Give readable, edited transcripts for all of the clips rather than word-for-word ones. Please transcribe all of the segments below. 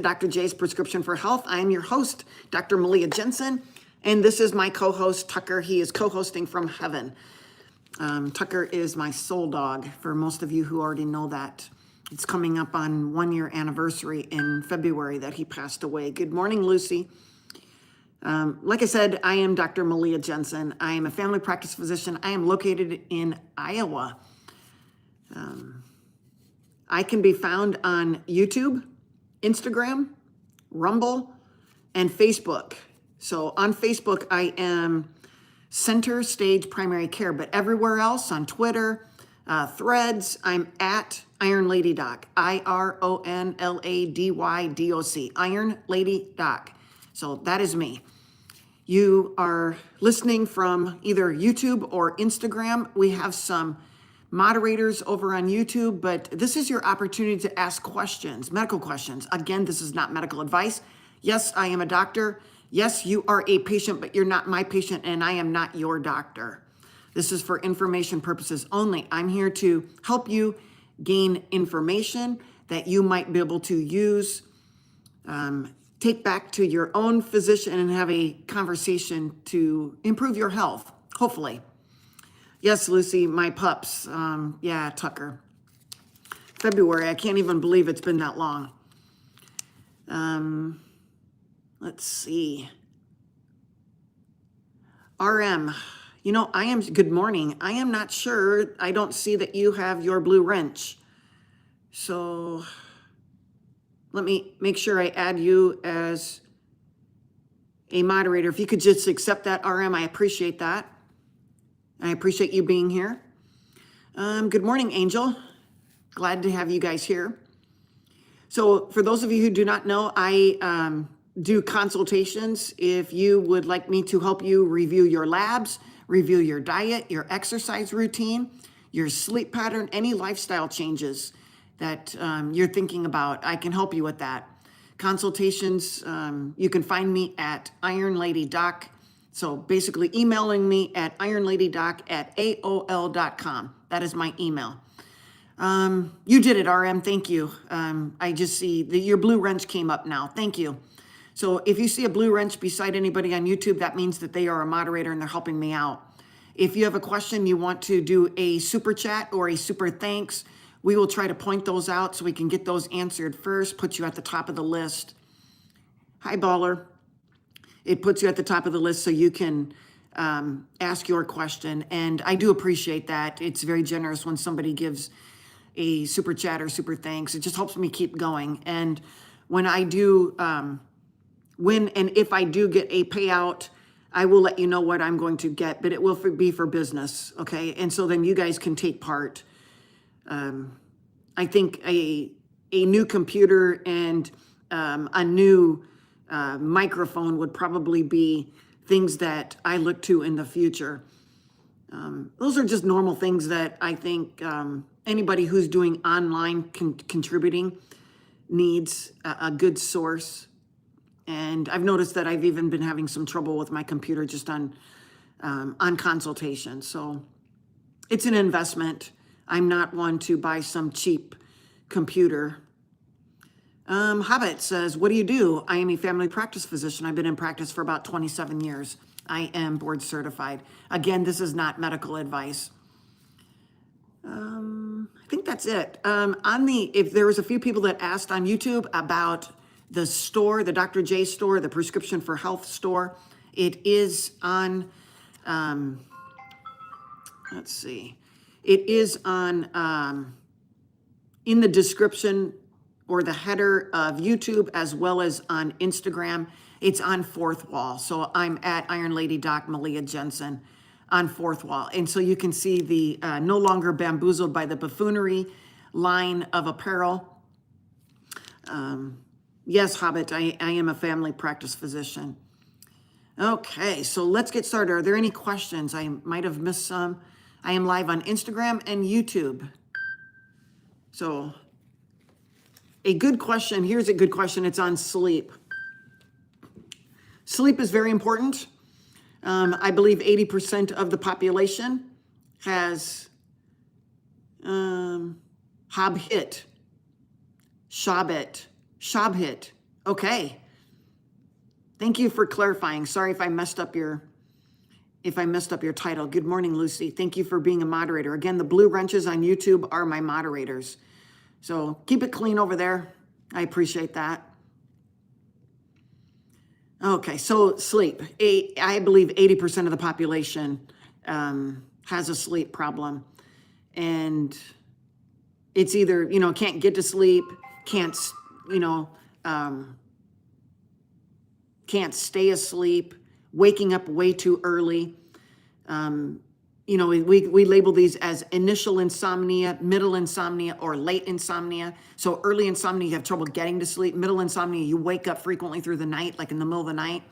Dr. J's Prescription for Health. I am your host, Dr. Malea Jensen, and this is my co-host, Tucker. He is co-hosting from heaven. Tucker is my soul dog, for most of you who already know that. It's coming up on 1-year anniversary in February that he passed away. Good morning, Lucy. Like I said, I am Dr. Malea Jensen. I am a family practice physician. I am located in Iowa. I can be found on YouTube, Instagram, Rumble, and Facebook. So on Facebook, I am Center Stage Primary Care, but everywhere else on Twitter, Threads, I'm at IronLadyDoc, IronLadyDoc, IronLadyDoc. So that is me. You are listening from either YouTube or Instagram. We have some moderators over on YouTube, but this is your opportunity to ask questions, medical questions. Again, this is not medical advice. Yes, I am a doctor. Yes, you are a patient, but you're not my patient, and I am not your doctor. This is for information purposes only. I'm here to help you gain information that you might be able to use, take back to your own physician and have a conversation to improve your health, hopefully. Yes, Lucy, my pups. Yeah, Tucker. February, I can't even believe it's been that long. Let's see. RM, good morning. I am not sure. I don't see that you have your blue wrench. So let me make sure I add you as a moderator. If you could just accept that, RM, I appreciate that. I appreciate you being here. Good morning, Angel. Glad to have you guys here. So for those of you who do not know, I do consultations. If you would like me to help you review your labs, review your diet, your exercise routine, your sleep pattern, any lifestyle changes that you're thinking about, I can help you with that. Consultations, you can find me at IronLadyDoc. So basically emailing me at IronLadyDoc@AOL.com. That is my email. You did it, RM. Thank you. I just see that your blue wrench came up now. Thank you. So if you see a blue wrench beside anybody on YouTube, that means that they are a moderator and they're helping me out. If you have a question, you want to do a super chat or a super thanks, we will try to point those out so we can get those answered first, put you at the top of the list. Hi, Baller. It puts you at the top of the list so you can ask your question. And I do appreciate that. It's very generous when somebody gives a super chat or super thanks. It just helps me keep going. And when I do, when and if I do get a payout, I will let you know what I'm going to get, but it will be for business, okay? And so then you guys can take part. I think a new computer and a new microphone would probably be things that I look to in the future. Those are just normal things that I think anybody who's doing online contributing needs a good source. And I've noticed that I've even been having some trouble with my computer just on consultation. So it's an investment. I'm not one to buy some cheap computer. Hobbit says, what do you do? I am a family practice physician. I've been in practice for about 27 years. I am board certified. Again, this is not medical advice. I think that's it. If there was a few people that asked on YouTube about the store, the Dr. J store, the Prescription for Health store, it is on, let's see. It is on, in the description or the header of YouTube, as well as on Instagram. It's on Fourth Wall. So I'm at IronLadyDoc Malea Jensen on Fourth Wall. And so you can see the No Longer Bamboozled by the Buffoonery line of apparel. Yes, Hobbit, I am a family practice physician. Okay, so let's get started. Are there any questions? I might have missed some. I am live on Instagram and YouTube. So a good question, here's a good question. It's on sleep. Sleep is very important. I believe 80% of the population has Shabhit, Okay. Thank you for clarifying. Sorry if I messed up your title. Good morning, Lucy. Thank you for being a moderator. Again, the blue wrenches on YouTube are my moderators. So keep it clean over there. I appreciate that. Okay, so sleep. I believe 80% of the population has a sleep problem. And it's either, can't get to sleep, can't stay asleep, waking up way too early. We label these as initial insomnia, middle insomnia, or late insomnia. So early insomnia, you have trouble getting to sleep. Middle insomnia, you wake up frequently through the night, like in the middle of the night.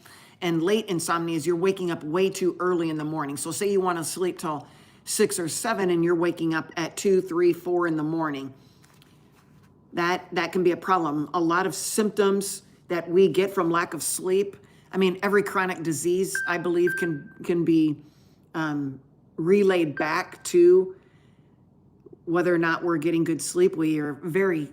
And late insomnia is you're waking up way too early in the morning. So say you want to sleep till 6 or 7 and you're waking up at 2, 3, 4 in the morning. That can be a problem. A lot of symptoms that we get from lack of sleep. I mean, every chronic disease, I believe, can be relayed back to whether or not we're getting good sleep. We are very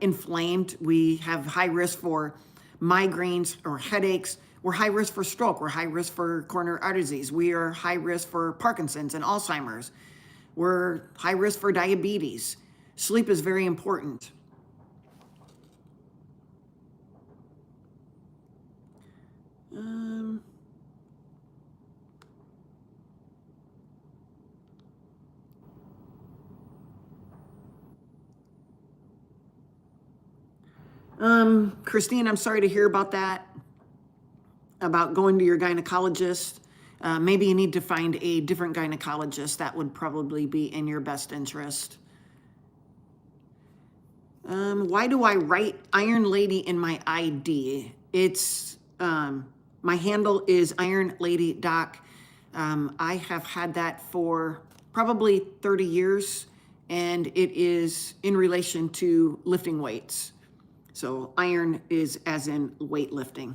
inflamed. We have high risk for migraines or headaches. We're high risk for stroke. We're high risk for coronary artery disease. We are high risk for Parkinson's and Alzheimer's. We're high risk for diabetes. Sleep is very important. Christine, I'm sorry to hear about that, about going to your gynecologist. Maybe you need to find a different gynecologist. That would probably be in your best interest. Why do I write Iron Lady in my ID? It's, my handle is IronLadyDoc. I have had that for probably 30 years, and it is in relation to lifting weights. So iron is as in weightlifting.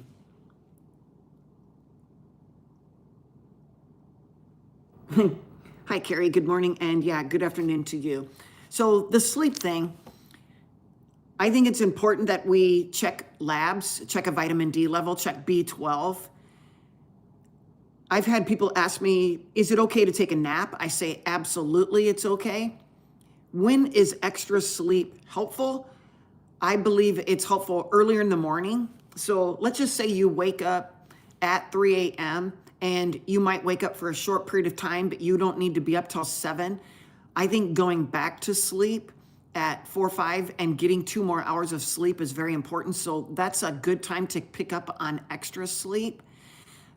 Hi, Carrie. Good morning. And yeah, good afternoon to you. So the sleep thing, I think it's important that we check labs, check a vitamin D level, check B12. I've had people ask me, is it okay to take a nap? I say, absolutely, it's okay. When is extra sleep helpful? I believe it's helpful earlier in the morning. So let's just say you wake up at 3 a.m. and you might wake up for a short period of time, but you don't need to be up till 7. I think going back to sleep at 4 or 5 and getting 2 more hours of sleep is very important. So that's a good time to pick up on extra sleep.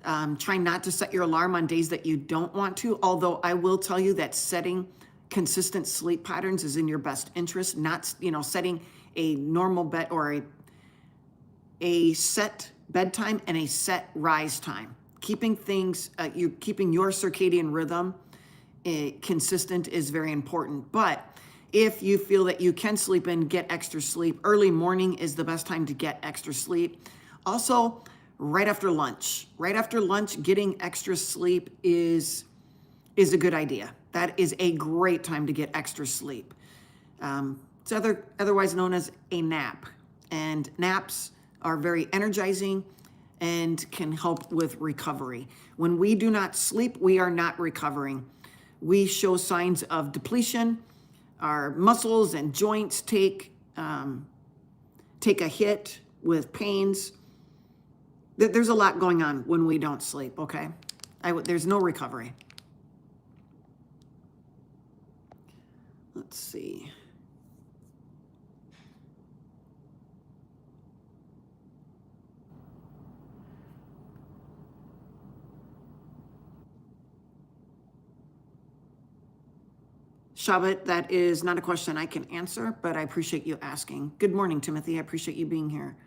Try not to set your alarm on days that you don't want to, although I will tell you that setting consistent sleep patterns is in your best interest, not, setting a normal bed or a set bedtime and a set rise time. Keeping things, keeping your circadian rhythm consistent is very important. But if you feel that you can sleep in, get extra sleep. Early morning is the best time to get extra sleep. Also, right after lunch. Right after lunch, getting extra sleep is a good idea. That is a great time to get extra sleep. It's otherwise known as a nap. And naps are very energizing and can help with recovery. When we do not sleep, we are not recovering. We show signs of depletion. Our muscles and joints take a hit with pains. There's a lot going on when we don't sleep, okay? There's no recovery. Let's see. Shabbat, that is not a question I can answer, but I appreciate you asking. Good morning, Timothy. I appreciate you being here.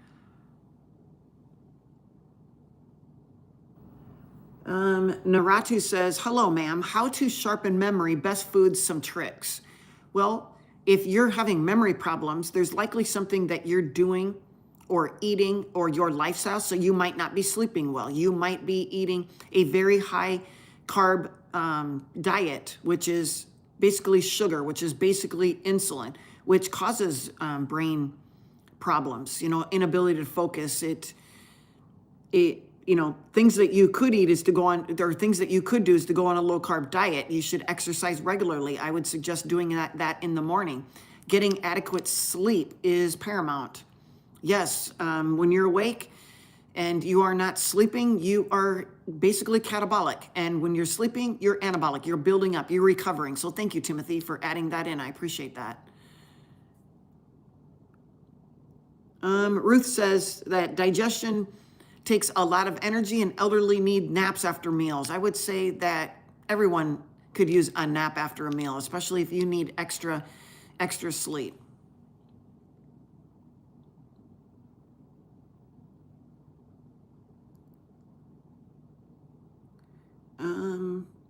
Naratu says, hello, ma'am. How to sharpen memory, best foods, some tricks. Well, if you're having memory problems, there's likely something that you're doing or eating or your lifestyle, so you might not be sleeping well. You might be eating a very high carb diet, which is basically sugar, which is basically insulin, which causes brain problems, inability to focus. Things that you could eat is to go on, there are things that you could do is to go on a low carb diet. You should exercise regularly. I would suggest doing that in the morning. Getting adequate sleep is paramount. Yes, when you're awake and you are not sleeping, you are basically catabolic. And when you're sleeping, you're anabolic. You're building up, you're recovering. So thank you, Timothy, for adding that in. I appreciate that. Ruth says that digestion takes a lot of energy and elderly need naps after meals. I would say that everyone could use a nap after a meal, especially if you need extra sleep.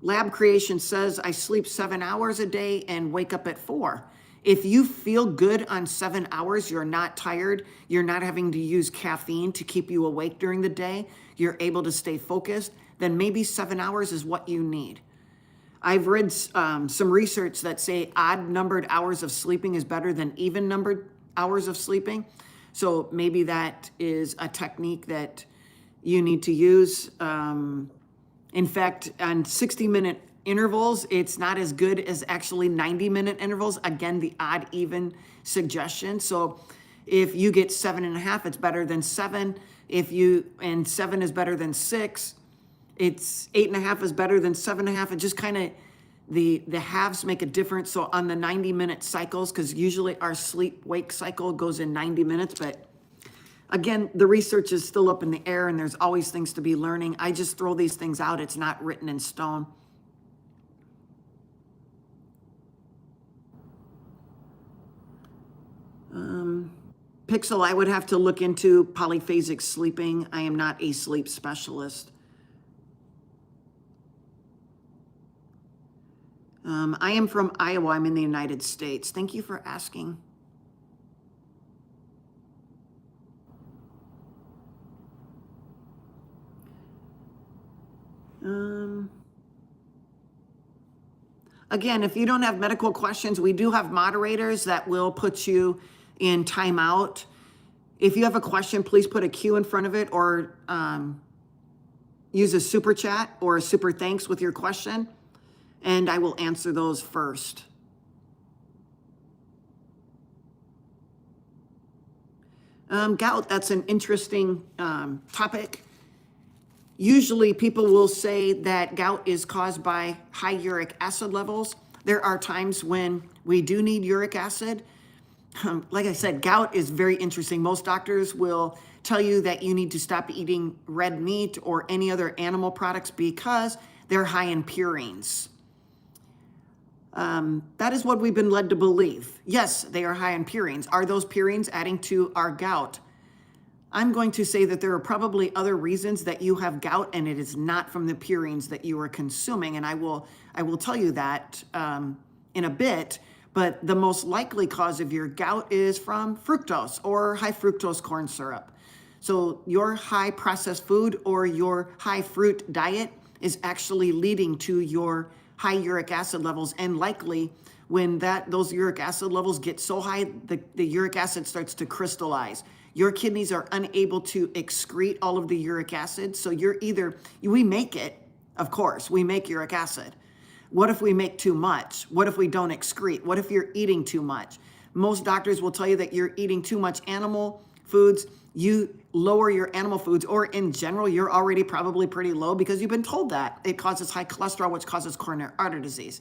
Lab Creation says, I sleep 7 hours a day and wake up at 4. If you feel good on 7 hours, you're not tired, you're not having to use caffeine to keep you awake during the day, you're able to stay focused, then maybe 7 hours is what you need. I've read some research that say odd numbered hours of sleeping is better than even numbered hours of sleeping. So maybe that is a technique that you need to use. In fact, on 60-minute intervals, it's not as good as actually 90-minute intervals. Again, the odd even suggestion. So if you get 7.5, it's better than 7. And 7 is better than 6. It's 8.5 is better than 7.5. It just kind of, the halves make a difference. So on the 90-minute cycles, because usually our sleep-wake cycle goes in 90 minutes, but again, the research is still up in the air and there's always things to be learning. I just throw these things out. It's not written in stone. Pixel, I would have to look into polyphasic sleeping. I am not a sleep specialist. I am from Iowa. I'm in the United States. Thank you for asking. Again, if you don't have medical questions, we do have moderators that will put you in timeout. If you have a question, please put a Q in front of it or use a super chat or a super thanks with your question, and I will answer those first. Gout, that's an interesting topic. Usually people will say that gout is caused by high uric acid levels. There are times when we do need uric acid. Like I said, gout is very interesting. Most doctors will tell you that you need to stop eating red meat or any other animal products because they're high in purines. That is what we've been led to believe. Yes, they are high in purines. Are those purines adding to our gout? I'm going to say that there are probably other reasons that you have gout, and it is not from the purines that you are consuming. And I will tell you that in a bit. But the most likely cause of your gout is from fructose or high fructose corn syrup. So your high processed food or your high fruit diet is actually leading to your high uric acid levels, and likely when those uric acid levels get so high, the uric acid starts to crystallize. Your kidneys are unable to excrete all of the uric acid. So we make it, of course, we make uric acid. What if we make too much? What if we don't excrete? What if you're eating too much? Most doctors will tell you that you're eating too much animal foods. You lower your animal foods, or in general, you're already probably pretty low because you've been told that it causes high cholesterol, which causes coronary artery disease.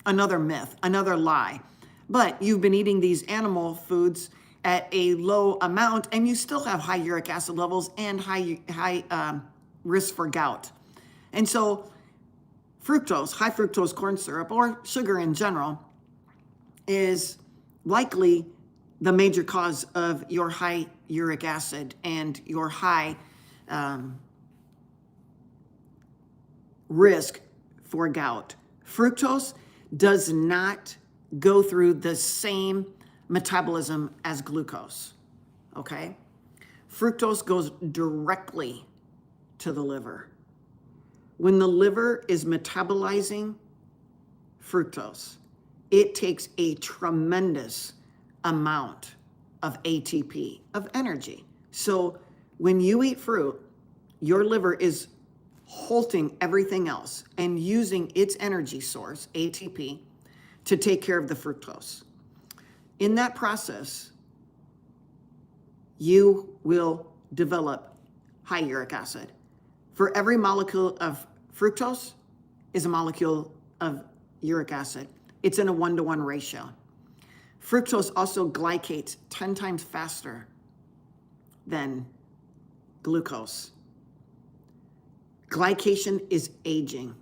Another myth, another lie. But you've been eating these animal foods at a low amount, and you still have high uric acid levels and high risk for gout. And so fructose, high fructose corn syrup, or sugar in general, is likely the major cause of your high uric acid and your high risk for gout. Fructose does not go through the same metabolism as glucose, okay? Fructose goes directly to the liver. When the liver is metabolizing fructose, it takes a tremendous amount of ATP, of energy. So when you eat fruit, your liver is halting everything else and using its energy source, ATP, to take care of the fructose. In that process, you will develop high uric acid. For every molecule of fructose is a molecule of uric acid. It's in a 1-to-1 ratio. Fructose also glycates 10 times faster than glucose. Glycation is aging.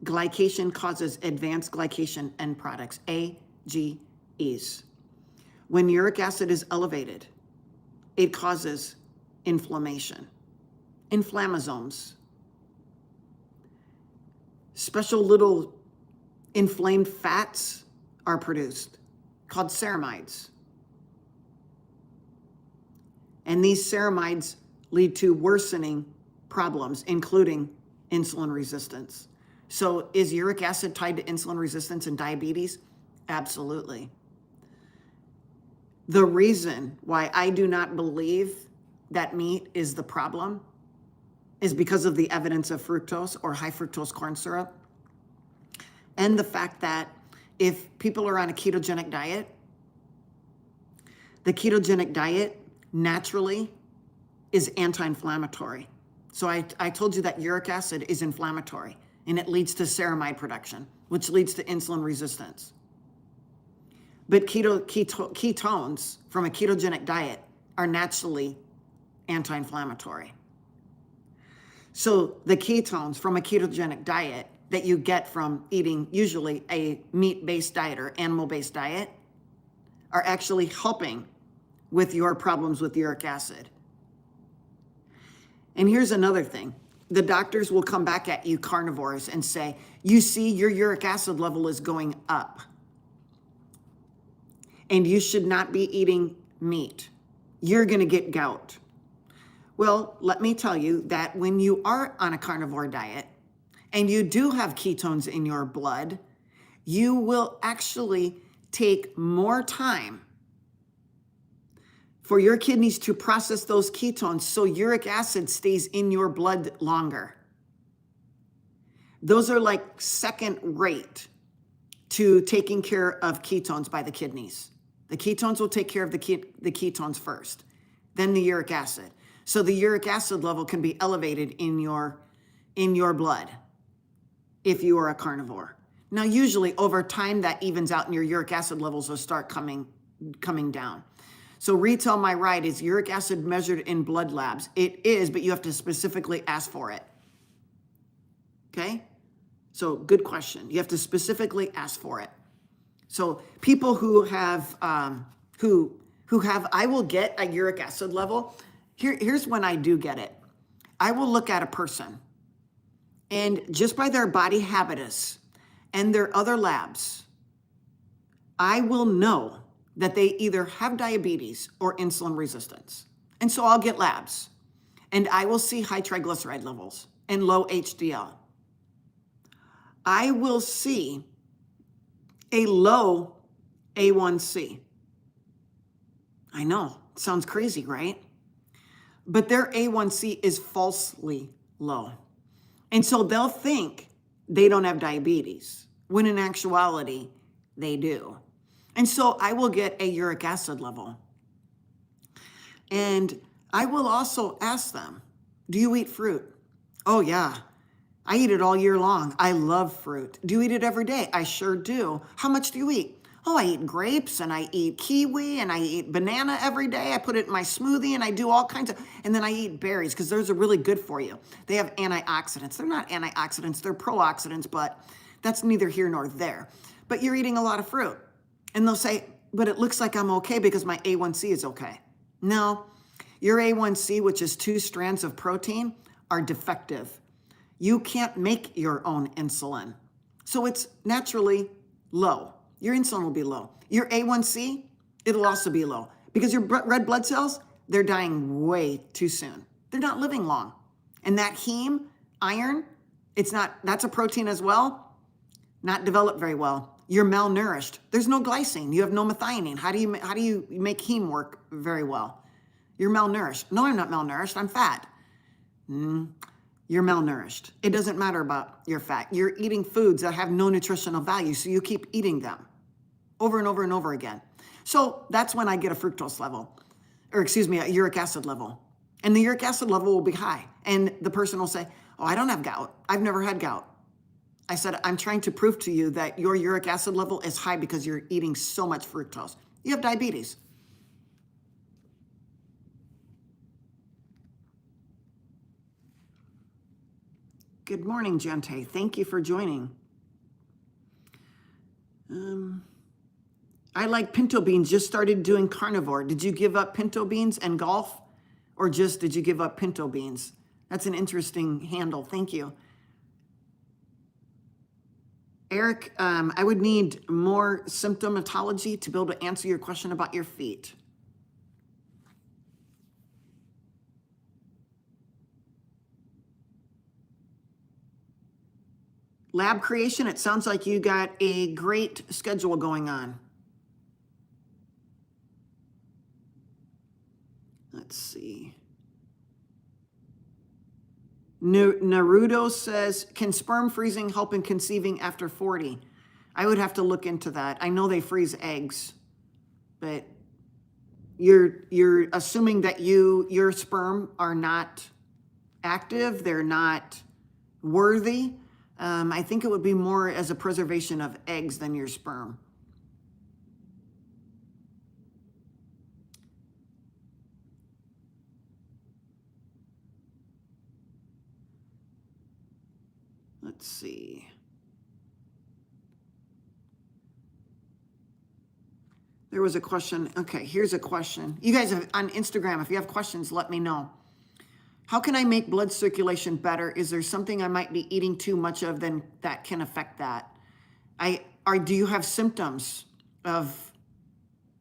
Glycation causes advanced glycation end products, AGEs. When uric acid is elevated, it causes inflammation, inflammasomes, special little inflamed fats are produced called ceramides. And these ceramides lead to worsening problems, including insulin resistance. So is uric acid tied to insulin resistance and diabetes? Absolutely. The reason why I do not believe that meat is the problem is because of the evidence of fructose or high fructose corn syrup, and the fact that if people are on a ketogenic diet, the ketogenic diet naturally is anti-inflammatory. So I told you that uric acid is inflammatory, and it leads to ceramide production, which leads to insulin resistance. But ketones from a ketogenic diet are naturally anti-inflammatory. So the ketones from a ketogenic diet that you get from eating usually a meat-based diet or animal-based diet are actually helping with your problems with uric acid. And here's another thing. The doctors will come back at you, carnivores, and say, you see, your uric acid level is going up, and you should not be eating meat. You're going to get gout. Well, let me tell you that when you are on a carnivore diet and you do have ketones in your blood, you will actually take more time for your kidneys to process those ketones so uric acid stays in your blood longer. Those are like second rate to taking care of ketones by the kidneys. The ketones will take care of the ketones first, then the uric acid. So the uric acid level can be elevated in your blood if you are a carnivore. Now, usually over time that evens out and your uric acid levels will start coming down. So retell my right, is uric acid measured in blood labs? It is, but you have to specifically ask for it. Okay? So good question. You have to specifically ask for it. So people who have, I will get a uric acid level. Here's when I do get it. I will look at a person, and just by their body habitus and their other labs, I will know that they either have diabetes or insulin resistance. And so I'll get labs, and I will see high triglyceride levels and low HDL. I will see a low A1C. I know, it sounds crazy, right? But their A1C is falsely low. And so they'll think they don't have diabetes, when in actuality, they do. And so I will get a uric acid level. And I will also ask them, do you eat fruit? Oh yeah, I eat it all year long. I love fruit. Do you eat it every day? I sure do. How much do you eat? Oh, I eat grapes, and I eat kiwi, and I eat banana every day. I put it in my smoothie, and I do all kinds of, and then I eat berries because those are really good for you. They have antioxidants. They're not antioxidants, they're pro-oxidants, but that's neither here nor there. But you're eating a lot of fruit. And they'll say, but it looks like I'm okay because my A1C is okay. No, your A1C, which is 2 strands of protein, are defective. You can't make your own insulin. So it's naturally low. Your insulin will be low. Your A1C, it'll also be low because your red blood cells, they're dying way too soon. They're not living long. And that heme, iron, that's a protein as well, not developed very well. you're malnourished. There's no glycine. You have no methionine. How do you make heme work very well? You're malnourished. No, I'm not malnourished. I'm fat. You're malnourished. It doesn't matter about your fat. You're eating foods that have no nutritional value, so you keep eating them over and over and over again. So that's when I get a fructose level, or excuse me, a uric acid level. And the uric acid level will be high. And the person will say, oh, I don't have gout. I've never had gout. I said, I'm trying to prove to you that your uric acid level is high because you're eating so much fructose. You have diabetes. Good morning, Gente. Thank you for joining. I like pinto beans, just started doing carnivore. Did you give up pinto beans and golf? Or just did you give up pinto beans? That's an interesting handle. Thank you. Eric, I would need more symptomatology to be able to answer your question about your feet. Lab creation, it sounds like you got a great schedule going on. Let's see. Naruto says, can sperm freezing help in conceiving after 40? I would have to look into that. I know they freeze eggs, but you're assuming that your sperm are not active, they're not worthy. I think it would be more as a preservation of eggs than your sperm. Let's see. There was a question. Okay, here's a question. You guys have, on Instagram, if you have questions, let me know. How can I make blood circulation better? Is there something I might be eating too much of then that can affect that? Do you have symptoms of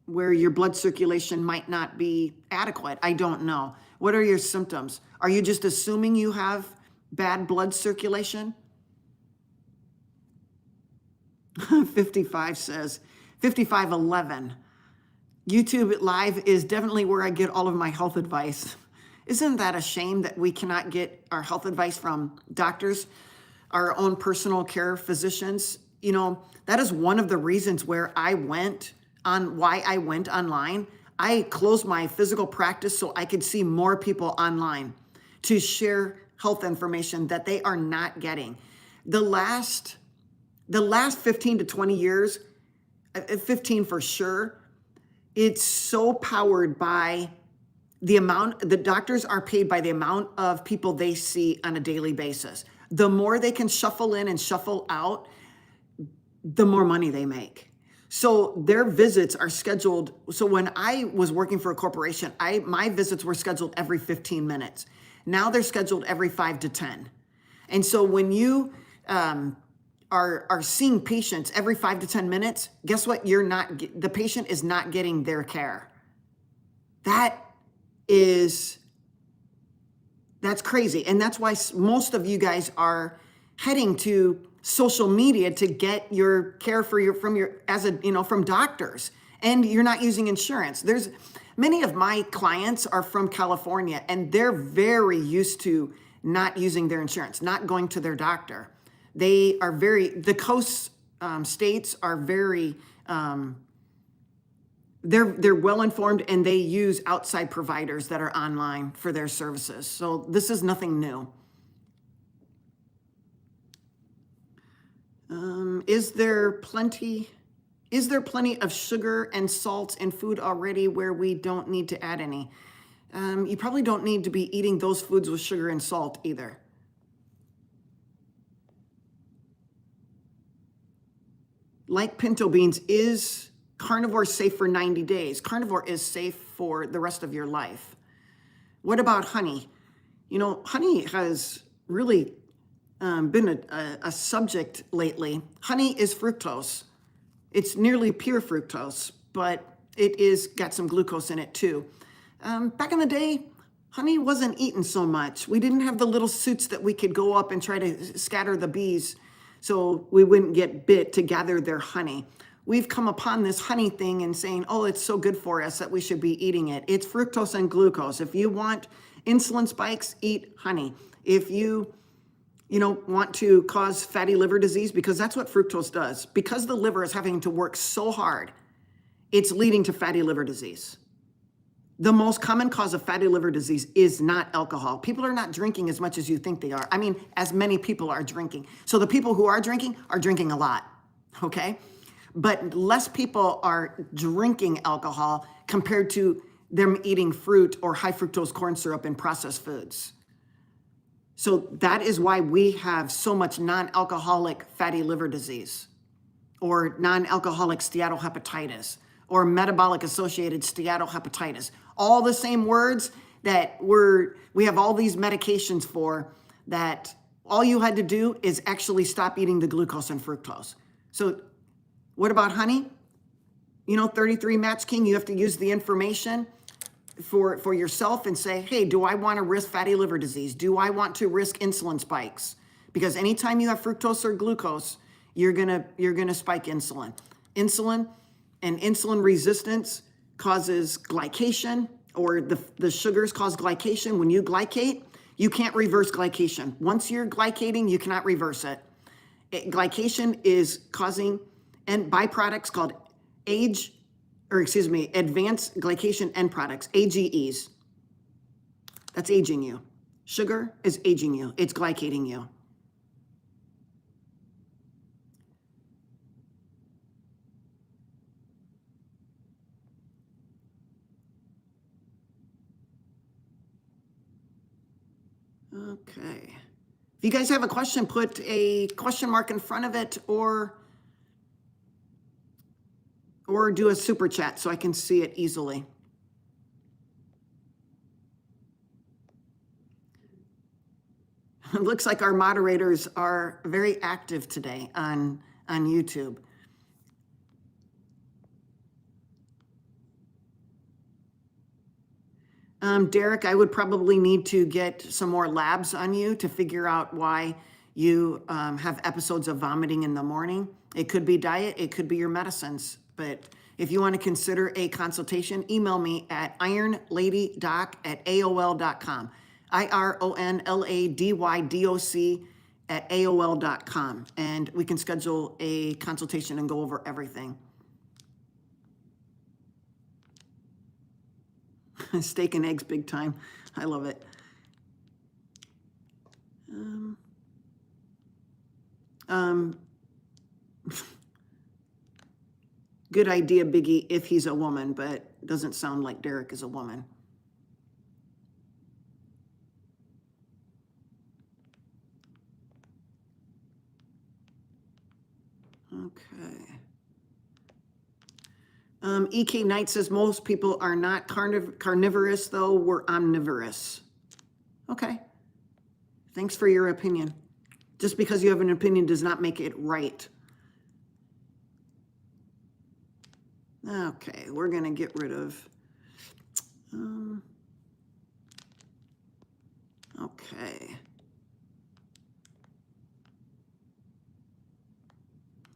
where your blood circulation might not be adequate? I don't know. What are your symptoms? Are you just assuming you have bad blood circulation? 55 says, 5511. YouTube Live is definitely where I get all of my health advice. Isn't that a shame that we cannot get our health advice from doctors, our own personal care physicians? You know, that is one of the reasons why I went online. I closed my physical practice so I could see more people online to share health information that they are not getting. The last 15 to 20 years, 15 for sure, it's so powered by the doctors are paid by the amount of people they see on a daily basis. The more they can shuffle in and shuffle out, the more money they make. So their visits are scheduled. So when I was working for a corporation, my visits were scheduled every 15 minutes. Now they're scheduled every 5 to 10. And so when you are seeing patients every 5 to 10 minutes, guess what? The patient is not getting their care. That's crazy. And that's why most of you guys are heading to social media to get your care from doctors, and you're not using insurance. There's many of my clients are from California, and they're very used to not using their insurance, not going to their doctor. The coast states are very, they're well informed, and they use outside providers that are online for their services. So this is nothing new. Is there plenty of sugar and salt in food already where we don't need to add any? You probably don't need to be eating those foods with sugar and salt either. Like pinto beans, is carnivore safe for 90 days? Carnivore is safe for the rest of your life. What about honey? You know, honey has really been a subject lately. Honey is fructose. It's nearly pure fructose, but it is got some glucose in it too. Back in the day, honey wasn't eaten so much. We didn't have the little suits that we could go up and try to scatter the bees. so we wouldn't get bit to gather their honey. We've come upon this honey thing and saying, oh, it's so good for us that we should be eating it. It's fructose and glucose. If you want insulin spikes, eat honey. If you want to cause fatty liver disease, because that's what fructose does, because the liver is having to work so hard, it's leading to fatty liver disease. The most common cause of fatty liver disease is not alcohol. People are not drinking as much as you think they are. I mean, as many people are drinking. So the people who are drinking a lot, okay? But less people are drinking alcohol compared to them eating fruit or high fructose corn syrup and processed foods. So that is why we have so much non-alcoholic fatty liver disease, or non-alcoholic steatohepatitis, or metabolic associated steatohepatitis. All the same words that we have all these medications for, that all you had to do is actually stop eating the glucose and fructose. So what about honey? 33 Match King, you have to use the information for yourself and say, hey, do I want to risk fatty liver disease? Do I want to risk insulin spikes? Because anytime you have fructose or glucose, you're gonna spike insulin. Insulin and insulin resistance causes glycation, or the sugars cause glycation. When you glycate, you can't reverse glycation. Once you're glycating, you cannot reverse it. Glycation is causing and byproducts called advanced glycation end products, AGEs. That's aging you. Sugar is aging you. It's glycating you. Okay. If you guys have a question, put a question mark in front of it, or do a super chat so I can see it easily. It looks like our moderators are very active today on YouTube. Derek, I would probably need to get some more labs on you to figure out why you have episodes of vomiting in the morning. It could be diet, it could be your medicines. But if you want to consider a consultation, email me at IronLadyDoc@AOL.com. IronLadyDoc@AOL.com. And we can schedule a consultation and go over everything. Steak and eggs, big time. I love it. Good idea, Biggie, if he's a woman, but doesn't sound like Derek is a woman. Okay. EK Knight says most people are not carnivorous, though. We're omnivorous. Okay. Thanks for your opinion. Just because you have an opinion does not make it right. Okay, we're going to get rid of... okay.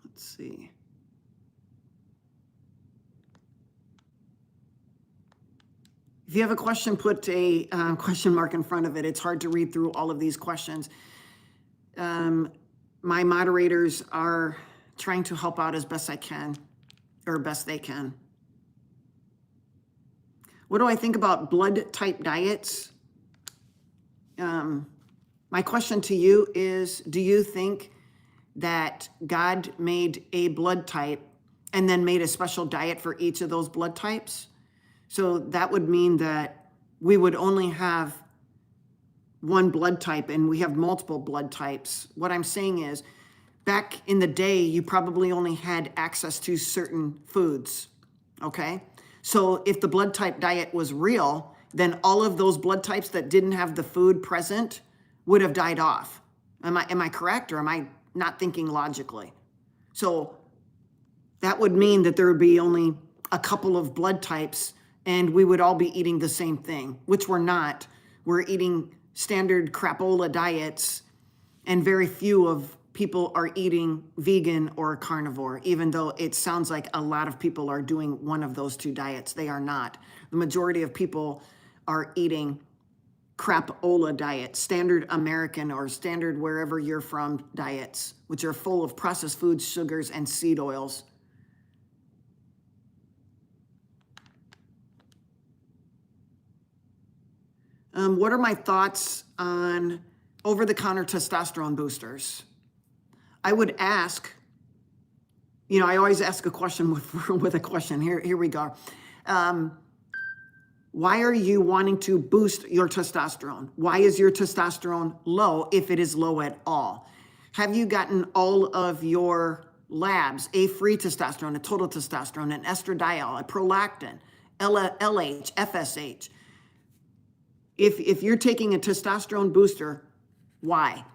Let's see. If you have a question, put a question mark in front of it. It's hard to read through all of these questions. My moderators are trying to help out as best I can, or best they can. What do I think about blood type diets? My question to you is, do you think that God made a blood type and then made a special diet for each of those blood types? So that would mean that we would only have one blood type and we have multiple blood types. What I'm saying is, back in the day, you probably only had access to certain foods, okay? So if the blood type diet was real, then all of those blood types that didn't have the food present would have died off. Am I correct, or am I not thinking logically? So that would mean that there would be only a couple of blood types and we would all be eating the same thing, which we're not. We're eating standard crapola diets, and very few of people are eating vegan or carnivore, even though it sounds like a lot of people are doing one of those two diets. They are not. The majority of people are eating crapola diet, standard American or standard wherever you're from diets, which are full of processed foods, sugars, and seed oils. What are my thoughts on over-the-counter testosterone boosters? I would ask, I always ask a question with a question. Here we go. Why are you wanting to boost your testosterone? Why is your testosterone low if it is low at all? Have you gotten all of your labs, a free testosterone, a total testosterone, an estradiol, a prolactin, LH, FSH? If you're taking a testosterone booster, why?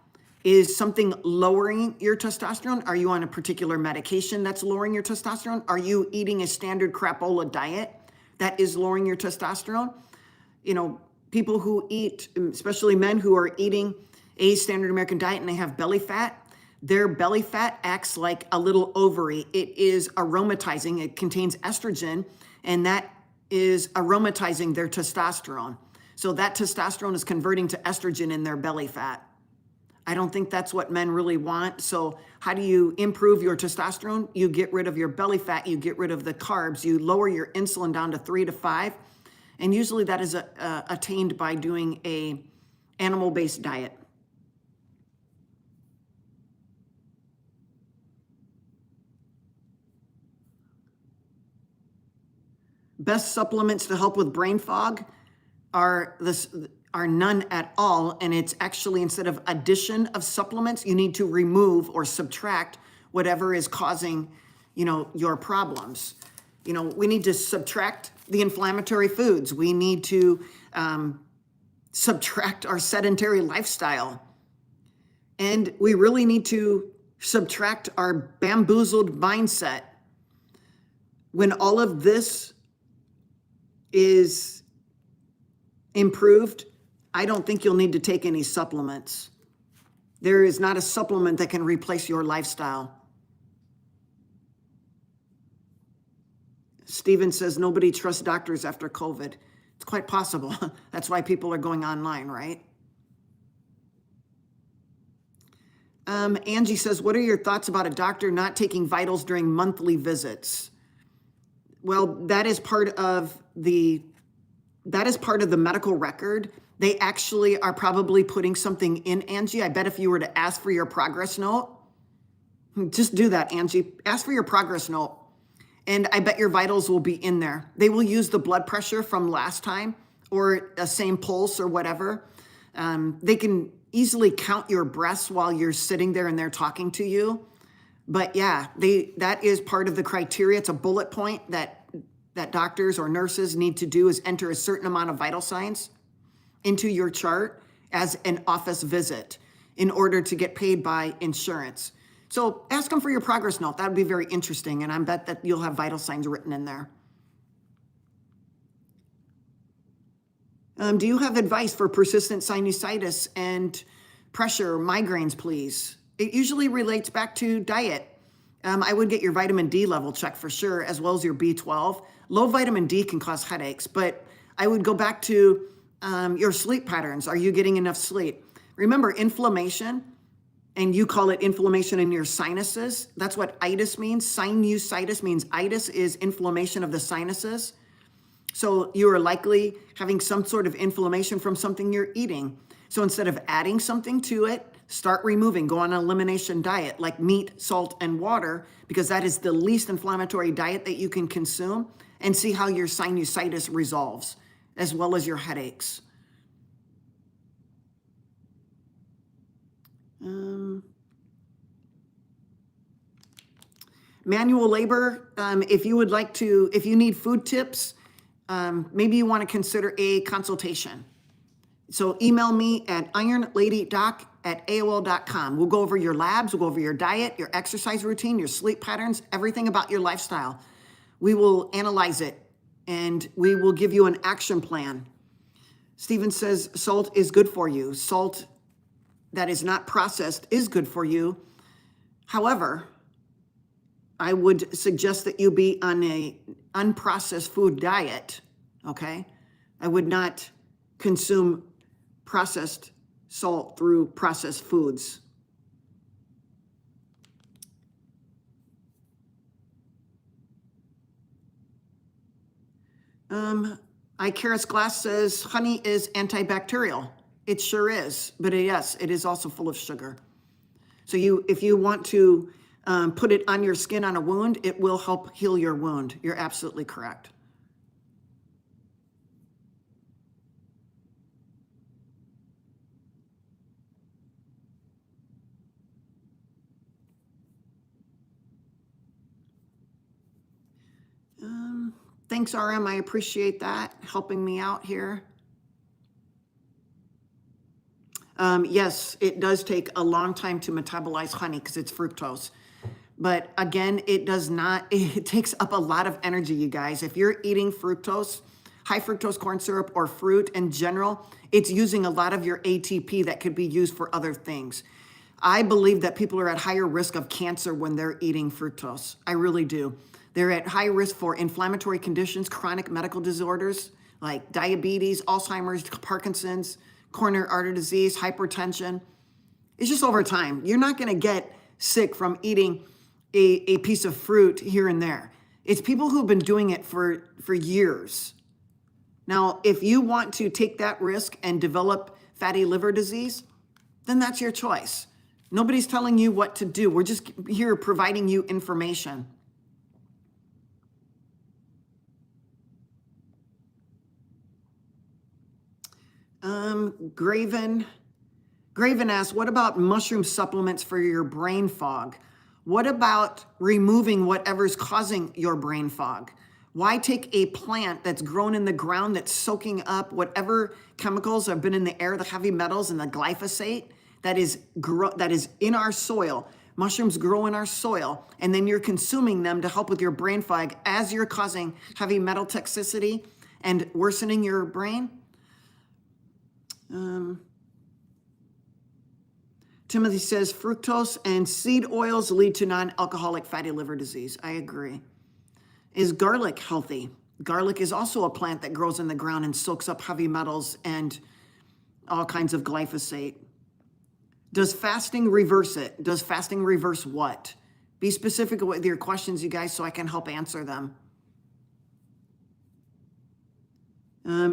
Is something lowering your testosterone? Are you on a particular medication that's lowering your testosterone? Are you eating a standard crapola diet that is lowering your testosterone? People who eat, especially men who are eating a standard American diet and they have belly fat, their belly fat acts like a little ovary. It is aromatizing. It contains estrogen, and that is aromatizing their testosterone. So that testosterone is converting to estrogen in their belly fat. I don't think that's what men really want. So how do you improve your testosterone? You get rid of your belly fat, you get rid of the carbs, you lower your insulin down to 3 to 5. And usually that is attained by doing a animal-based diet. Best supplements to help with brain fog are none at all, and it's actually, instead of addition of supplements, you need to remove or subtract whatever is causing, your problems. We need to subtract the inflammatory foods. We need to subtract our sedentary lifestyle. And we really need to subtract our bamboozled mindset. When all of this is improved, I don't think you'll need to take any supplements. There is not a supplement that can replace your lifestyle. Steven says nobody trusts doctors after COVID. It's quite possible. That's why people are going online, right? Angie says, what are your thoughts about a doctor not taking vitals during monthly visits? Well, that is part of the medical record. They actually are probably putting something in, Angie. I bet if you were to ask for your progress note, just do that, Angie. Ask for your progress note, and I bet your vitals will be in there. They will use the blood pressure from last time or a same pulse or whatever. They can easily count your breaths while you're sitting there and they're talking to you. But yeah, that is part of the criteria. It's a bullet point that doctors or nurses need to do, is enter a certain amount of vital signs into your chart as an office visit in order to get paid by insurance. So ask them for your progress note. That would be very interesting. And I bet that you'll have vital signs written in there. Do you have advice for persistent sinusitis and pressure, migraines, please? It usually relates back to diet. I would get your vitamin D level checked for sure, as well as your B12. Low vitamin D can cause headaches, but I would go back to your sleep patterns. Are you getting enough sleep? Remember, inflammation, and you call it inflammation in your sinuses. That's what itis means. Sinusitis means itis is inflammation of the sinuses. So you are likely having some sort of inflammation from something you're eating. So instead of adding something to it, start removing. Go on an elimination diet like meat, salt, and water, because that is the least inflammatory diet that you can consume, and see how your sinusitis resolves, as well as your headaches. Manual labor, if you need food tips, maybe you want to consider a consultation. So email me at IronLadyDoc@AOL.com. We'll go over your labs, we'll go over your diet, your exercise routine, your sleep patterns, everything about your lifestyle. We will analyze it and we will give you an action plan. Steven says salt is good for you. Salt that is not processed is good for you. However, I would suggest that you be on a unprocessed food diet, okay? I would not consume processed salt through processed foods. Icarus Glass says honey is antibacterial. It sure is, but yes, it is also full of sugar. So if you want to put it on your skin on a wound, it will help heal your wound. You're absolutely correct. Thanks, RM. I appreciate that, helping me out here. Yes, it does take a long time to metabolize honey because it's fructose. But again, it does not, it takes up a lot of energy, you guys. If you're eating fructose, high fructose corn syrup or fruit in general, it's using a lot of your ATP that could be used for other things. I believe that people are at higher risk of cancer when they're eating fructose. I really do. They're at high risk for inflammatory conditions, chronic medical disorders like diabetes, Alzheimer's, Parkinson's, coronary artery disease, hypertension. It's just over time. You're not going to get sick from eating a piece of fruit here and there. It's people who've been doing it for years. Now, if you want to take that risk and develop fatty liver disease, then that's your choice. Nobody's telling you what to do. We're just here providing you information. Graven asks, what about mushroom supplements for your brain fog? What about removing whatever's causing your brain fog? Why take a plant that's grown in the ground that's soaking up whatever chemicals have been in the air, the heavy metals and the glyphosate that is in our soil? Mushrooms grow in our soil, and then you're consuming them to help with your brain fog as you're causing heavy metal toxicity and worsening your brain? Timothy says fructose and seed oils lead to non-alcoholic fatty liver disease. I agree. Is garlic healthy? Garlic is also a plant that grows in the ground and soaks up heavy metals and all kinds of glyphosate. Does fasting reverse it? Does fasting reverse what? Be specific with your questions, you guys, so I can help answer them.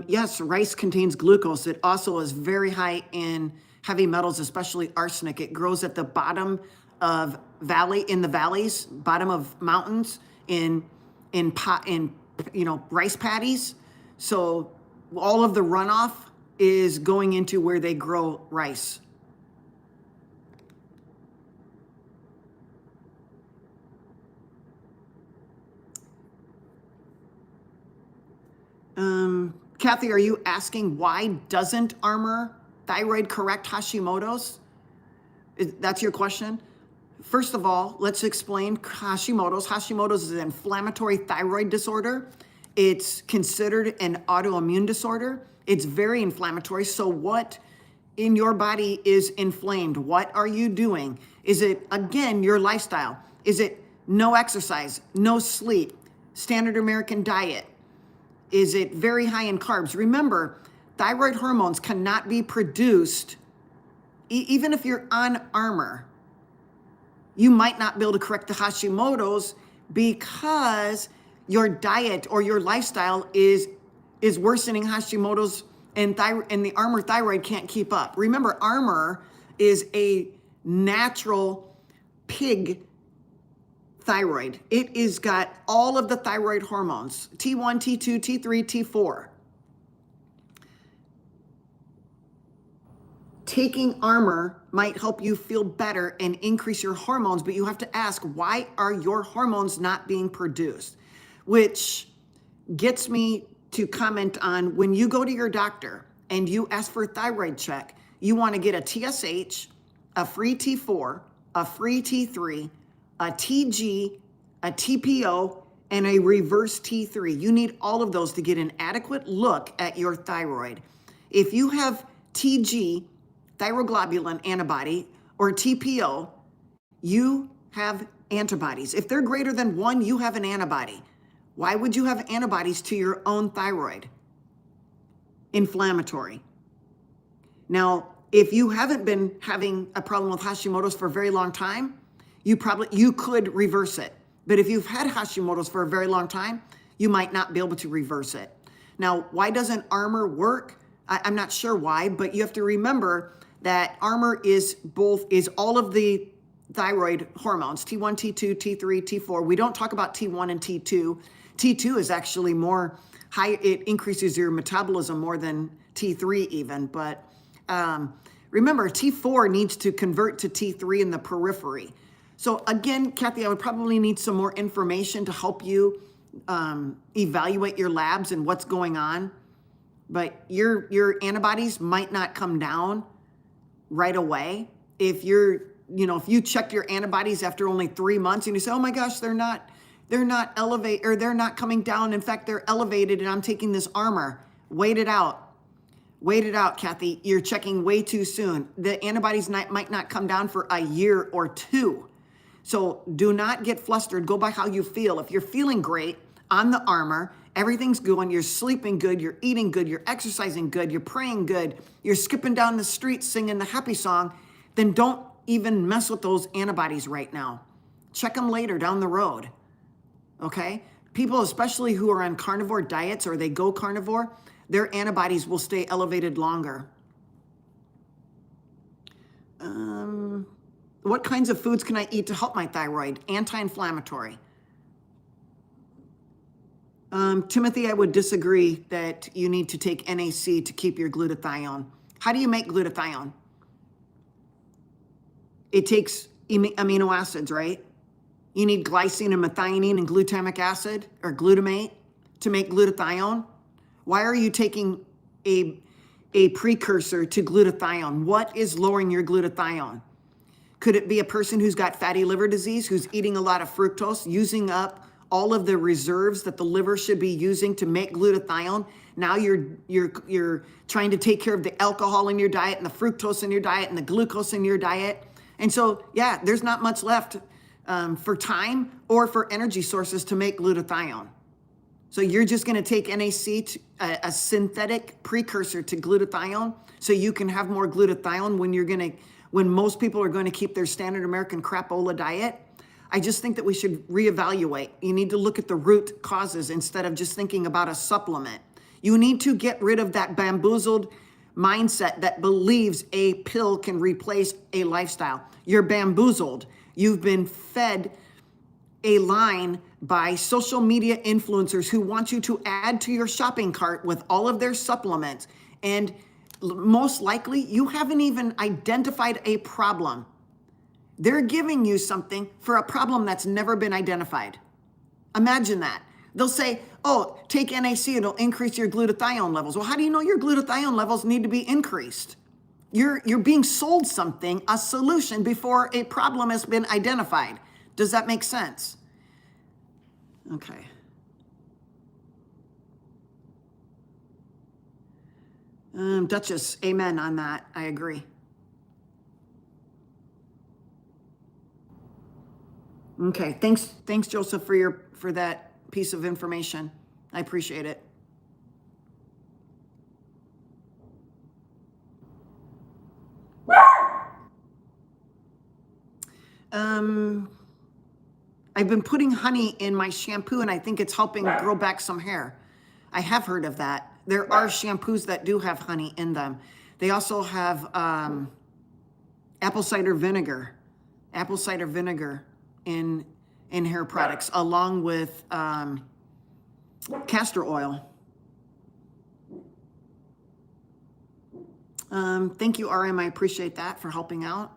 Yes, rice contains glucose. It also is very high in heavy metals, especially arsenic. It grows at the bottom of the valleys, bottom of mountains, in rice paddies. So all of the runoff is going into where they grow rice. Kathy, are you asking why doesn't Armor thyroid correct Hashimoto's? That's your question? First of all, let's explain Hashimoto's. Hashimoto's is an inflammatory thyroid disorder. It's considered an autoimmune disorder. It's very inflammatory. So what in your body is inflamed? What are you doing? Is it, again, your lifestyle? Is it no exercise, no sleep, standard American diet? Is it very high in carbs? Remember, thyroid hormones cannot be produced, even if you're on Armor. You might not be able to correct the Hashimoto's because your diet or your lifestyle is worsening Hashimoto's, and the Armor thyroid can't keep up. Remember, Armor is a natural pig thyroid. It is got all of the thyroid hormones, T1, T2, T3, T4. Taking Armor might help you feel better and increase your hormones, but you have to ask, why are your hormones not being produced? Which gets me to comment on, when you go to your doctor and you ask for a thyroid check, you want to get a TSH, a free T4, a free T3, a TG, a TPO, and a reverse T3. You need all of those to get an adequate look at your thyroid. If you have TG, thyroglobulin antibody, or TPO, you have antibodies. If they're greater than 1, you have an antibody. Why would you have antibodies to your own thyroid? Inflammatory. Now, if you haven't been having a problem with Hashimoto's for a very long time, you could reverse it. But if you've had Hashimoto's for a very long time, you might not be able to reverse it. Now, why doesn't Armor work? I'm not sure why, but you have to remember that Armor is all of the thyroid hormones, T1, T2, T3, T4. We don't talk about T1 and T2. T2 is actually more high, it increases your metabolism more than T3 even, but remember, T4 needs to convert to T3 in the periphery. So again, Kathy, I would probably need some more information to help you evaluate your labs and what's going on. But your antibodies might not come down right away. If if you checked your antibodies after only 3 months and you say, oh my gosh, they're not elevated, or they're not coming down. In fact, they're elevated and I'm taking this Armor. Wait it out. Wait it out, Kathy. You're checking way too soon. The antibodies might not come down for a year or 2. So do not get flustered. Go by how you feel. If you're feeling great on the Armor, everything's going, you're sleeping good, you're eating good, you're exercising good, you're praying good, you're skipping down the street singing the happy song, then don't even mess with those antibodies right now. Check them later down the road, okay? People, especially who are on carnivore diets or they go carnivore, their antibodies will stay elevated longer. What kinds of foods can I eat to help my thyroid? Anti-inflammatory. Timothy, I would disagree that you need to take NAC to keep your glutathione. How do you make glutathione? It takes amino acids, right? You need glycine and methionine and glutamic acid or glutamate to make glutathione. Why are you taking a precursor to glutathione? What is lowering your glutathione? Could it be a person who's got fatty liver disease, who's eating a lot of fructose, using up all of the reserves that the liver should be using to make glutathione? Now you're trying to take care of the alcohol in your diet and the fructose in your diet and the glucose in your diet. And so, yeah, there's not much left for time or for energy sources to make glutathione. So you're just going to take NAC, a synthetic precursor to glutathione, so you can have more glutathione when most people are going to keep their standard American crapola diet. I just think that we should reevaluate. You need to look at the root causes instead of just thinking about a supplement. You need to get rid of that bamboozled mindset that believes a pill can replace a lifestyle. You're bamboozled. You've been fed a line by social media influencers who want you to add to your shopping cart with all of their supplements. And most likely, you haven't even identified a problem. They're giving you something for a problem that's never been identified. Imagine that. They'll say, oh, take NAC, it'll increase your glutathione levels. Well, how do you know your glutathione levels need to be increased? You're being sold something, a solution, before a problem has been identified. Does that make sense? Okay. Duchess, amen on that. I agree. Okay, thanks, Joseph, for that piece of information. I appreciate it. I've been putting honey in my shampoo, and I think it's helping grow back some hair. I have heard of that. There are shampoos that do have honey in them. They also have apple cider vinegar in hair products, along with castor oil. Thank you, RM. I appreciate that for helping out.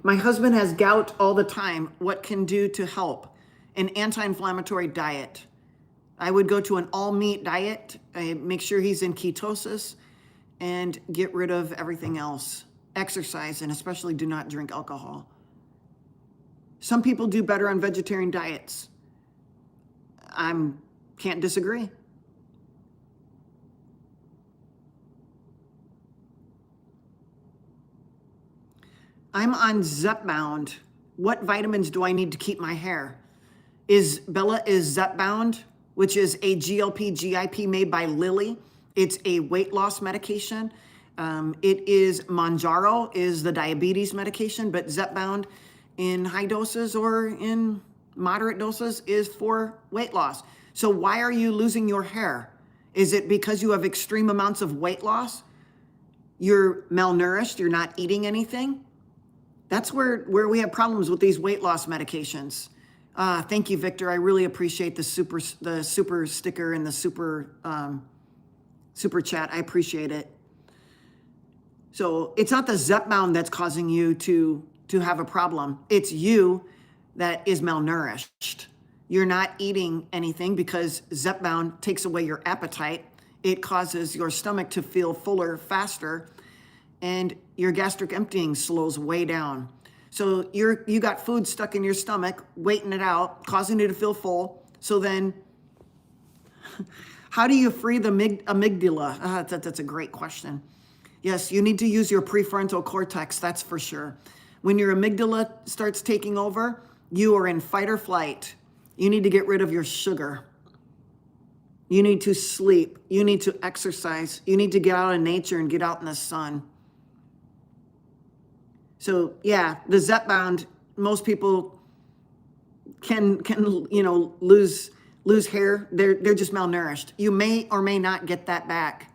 My husband has gout all the time. What can do to help? An anti-inflammatory diet. I would go to an all-meat diet. I make sure he's in ketosis and get rid of everything else. Exercise, and especially do not drink alcohol. Some people do better on vegetarian diets. I can't disagree. I'm on Zepbound. What vitamins do I need to keep my hair? Bella is Zepbound, which is a GLP GIP made by Lilly. It's a weight loss medication. It is Mounjaro is the diabetes medication, but Zepbound in high doses or in moderate doses is for weight loss. So why are you losing your hair? Is it because you have extreme amounts of weight loss? You're malnourished, you're not eating anything? That's where we have problems with these weight loss medications. Thank you, Victor. I really appreciate the super sticker and the super chat. I appreciate it. So it's not the Zepbound that's causing you to have a problem. It's you that is malnourished. You're not eating anything because Zepbound takes away your appetite. It causes your stomach to feel fuller faster, and your gastric emptying slows way down. So you got food stuck in your stomach, waiting it out, causing you to feel full. So then, how do you free the amygdala? That's a great question. Yes, you need to use your prefrontal cortex, that's for sure. When your amygdala starts taking over, you are in fight or flight. You need to get rid of your sugar. You need to sleep. You need to exercise. You need to get out in nature and get out in the sun. So yeah, the Zepbound, most people can lose hair. They're just malnourished. You may or may not get that back.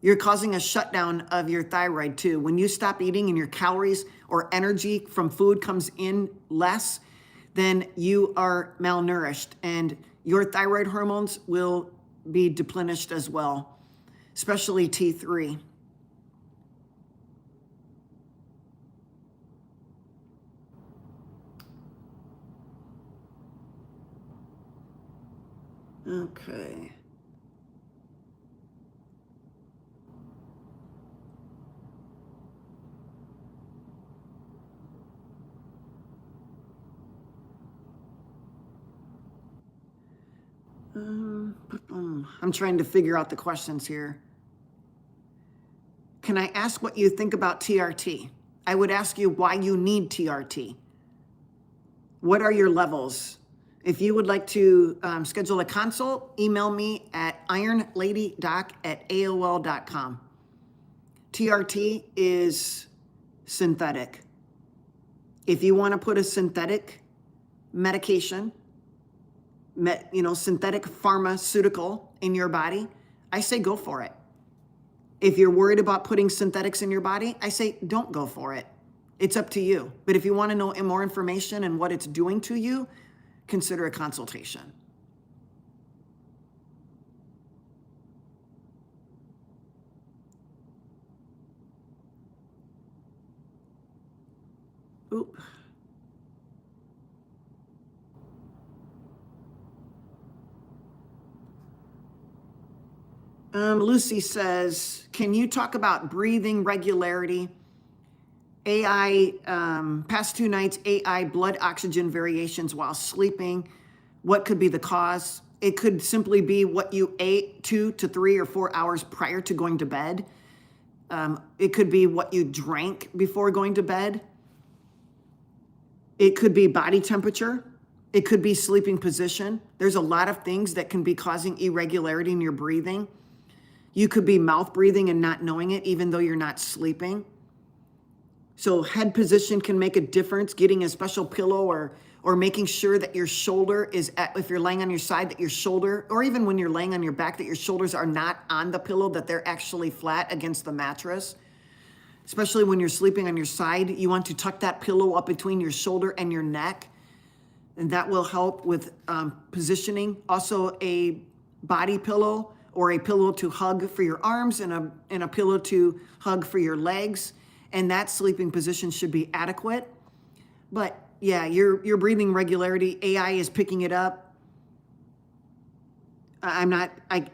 You're causing a shutdown of your thyroid too. When you stop eating and your calories or energy from food comes in less, then you are malnourished and your thyroid hormones will be depleted as well, especially T3. Okay. I'm trying to figure out the questions here. Can I ask what you think about TRT? I would ask you why you need TRT. What are your levels? If you would like to schedule a consult, email me at IronLadyDoc@AOL.com. TRT is synthetic. If you want to put a synthetic medication, synthetic pharmaceutical in your body, I say go for it. If you're worried about putting synthetics in your body, I say don't go for it. It's up to you. But if you want to know more information and what it's doing to you, consider a consultation. Oop. Lucy says, can you talk about breathing regularity? AI, past 2 nights, AI blood oxygen variations while sleeping. What could be the cause? It could simply be what you ate 2 to 3 or 4 hours prior to going to bed. It could be what you drank before going to bed. It could be body temperature. It could be sleeping position. There's a lot of things that can be causing irregularity in your breathing. You could be mouth breathing and not knowing it, even though you're not sleeping. So head position can make a difference. Getting a special pillow or making sure that your shoulder is if you're laying on your side, that your shoulder, or even when you're laying on your back, that your shoulders are not on the pillow, that they're actually flat against the mattress. Especially when you're sleeping on your side, you want to tuck that pillow up between your shoulder and your neck. And that will help with positioning. Also a body pillow or a pillow to hug for your arms and a pillow to hug for your legs. And that sleeping position should be adequate. But yeah, your breathing regularity, AI is picking it up.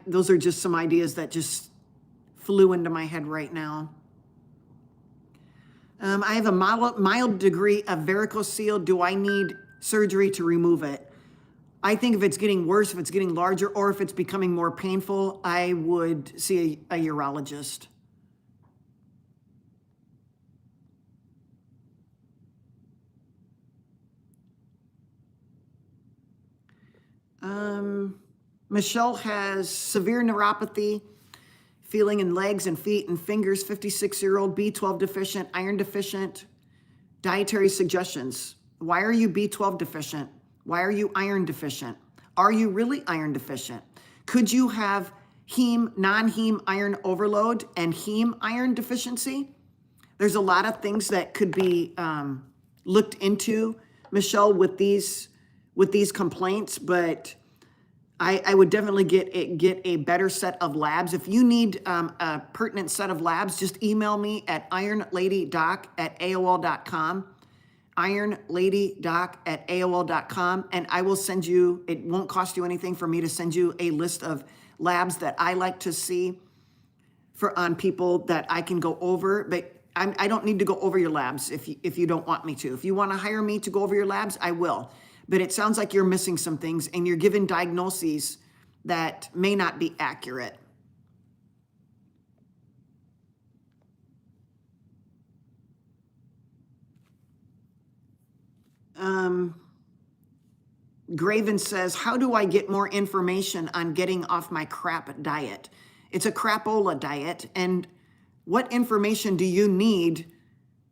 Those are just some ideas that just flew into my head right now. I have a mild degree of varicocele. Do I need surgery to remove it? I think if it's getting worse, if it's getting larger, or if it's becoming more painful, I would see a urologist. Michelle has severe neuropathy, feeling in legs and feet and fingers, 56-year-old, B12 deficient, iron deficient. Dietary suggestions. Why are you B12 deficient? Why are you iron deficient? Are you really iron deficient? Could you have heme, non-heme iron overload and heme iron deficiency? There's a lot of things that could be looked into, Michelle, with these complaints, but I would definitely get a better set of labs. If you need a pertinent set of labs, just email me at IronLadyDoc@AOL.com, IronLadyDoc@AOL.com, and I will send you, it won't cost you anything for me to send you a list of labs that I like to see on people that I can go over, but I don't need to go over your labs if you don't want me to. If you want to hire me to go over your labs, I will. But it sounds like you're missing some things and you're given diagnoses that may not be accurate. Graven says, how do I get more information on getting off my crap diet? It's a crapola diet. And what information do you need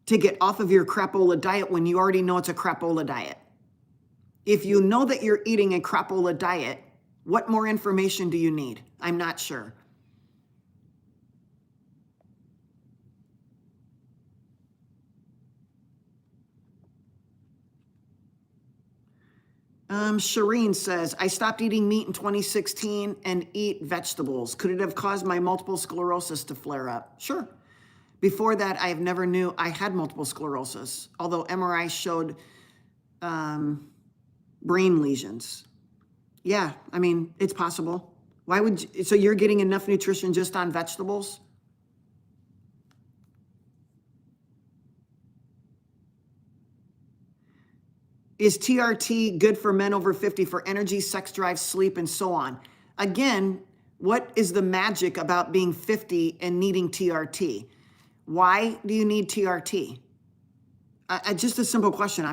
to get off of your crapola diet when you already know it's a crapola diet? If you know that you're eating a crapola diet, what more information do you need? I'm not sure. Shireen says, I stopped eating meat in 2016 and eat vegetables. Could it have caused my multiple sclerosis to flare up? Sure. Before that, I never knew I had multiple sclerosis, although MRI showed brain lesions. Yeah, I mean, it's possible. Why would you, so you're getting enough nutrition just on vegetables? Is TRT good for men over 50 for energy, sex drive, sleep, and so on? Again, what is the magic about being 50 and needing TRT? Why do you need TRT? Just a simple question.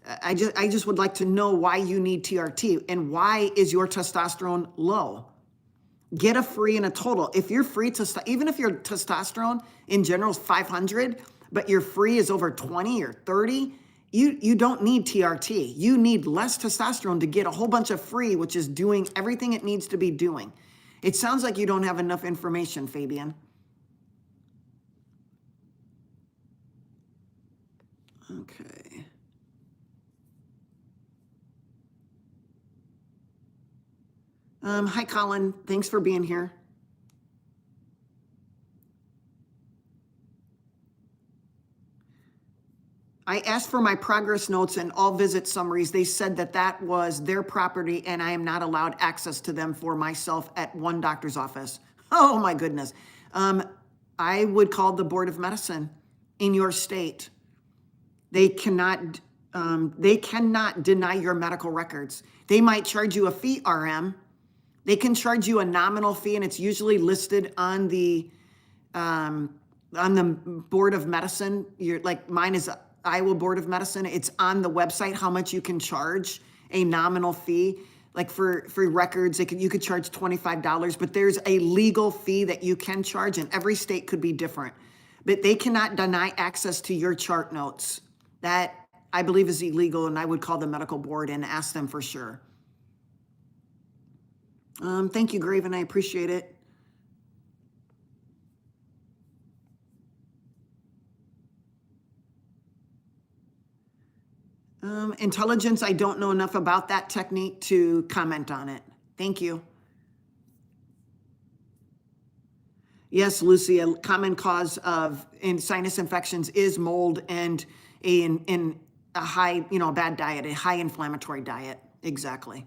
I just would like to know why you need TRT and why is your testosterone low? Get a free and a total. If you're free to, even if your testosterone in general is 500, but your free is over 20 or 30, you don't need TRT. You need less testosterone to get a whole bunch of free, which is doing everything it needs to be doing. It sounds like you don't have enough information, Fabian. Okay. Hi, Colin. Thanks for being here. I asked for my progress notes and all visit summaries. They said that that was their property and I am not allowed access to them for myself at one doctor's office. Oh my goodness. I would call the Board of Medicine in your state. They cannot deny your medical records. They might charge you a fee, RM. They can charge you a nominal fee, and it's usually listed on the Board of Medicine. Like mine is Iowa Board of Medicine. It's on the website how much you can charge a nominal fee. Like for records, you could charge $25, but there's a legal fee that you can charge, and every state could be different. But they cannot deny access to your chart notes. That I believe is illegal, and I would call the medical board and ask them for sure. Thank you, Graven. I appreciate it. Intelligence, I don't know enough about that technique to comment on it. Thank you. Yes, Lucy, a common cause in sinus infections is mold and in a high, bad diet, a high inflammatory diet. Exactly.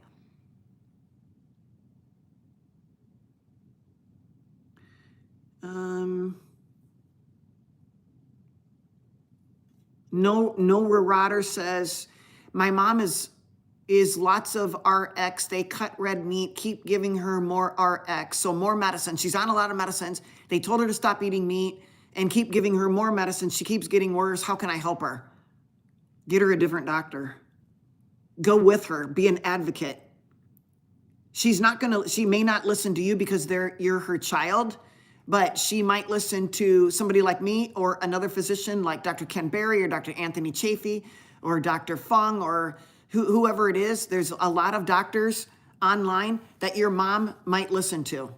No Rotter says, my mom is lots of RX. They cut red meat, keep giving her more RX. So more medicine. She's on a lot of medicines. They told her to stop eating meat and keep giving her more medicine. She keeps getting worse. How can I help her? Get her a different doctor. Go with her, be an advocate. She may not listen to you because you're her child, but she might listen to somebody like me or another physician like Dr. Ken Berry or Dr. Anthony Chafee or Dr. Fung or whoever it is. There's a lot of doctors online that your mom might listen to.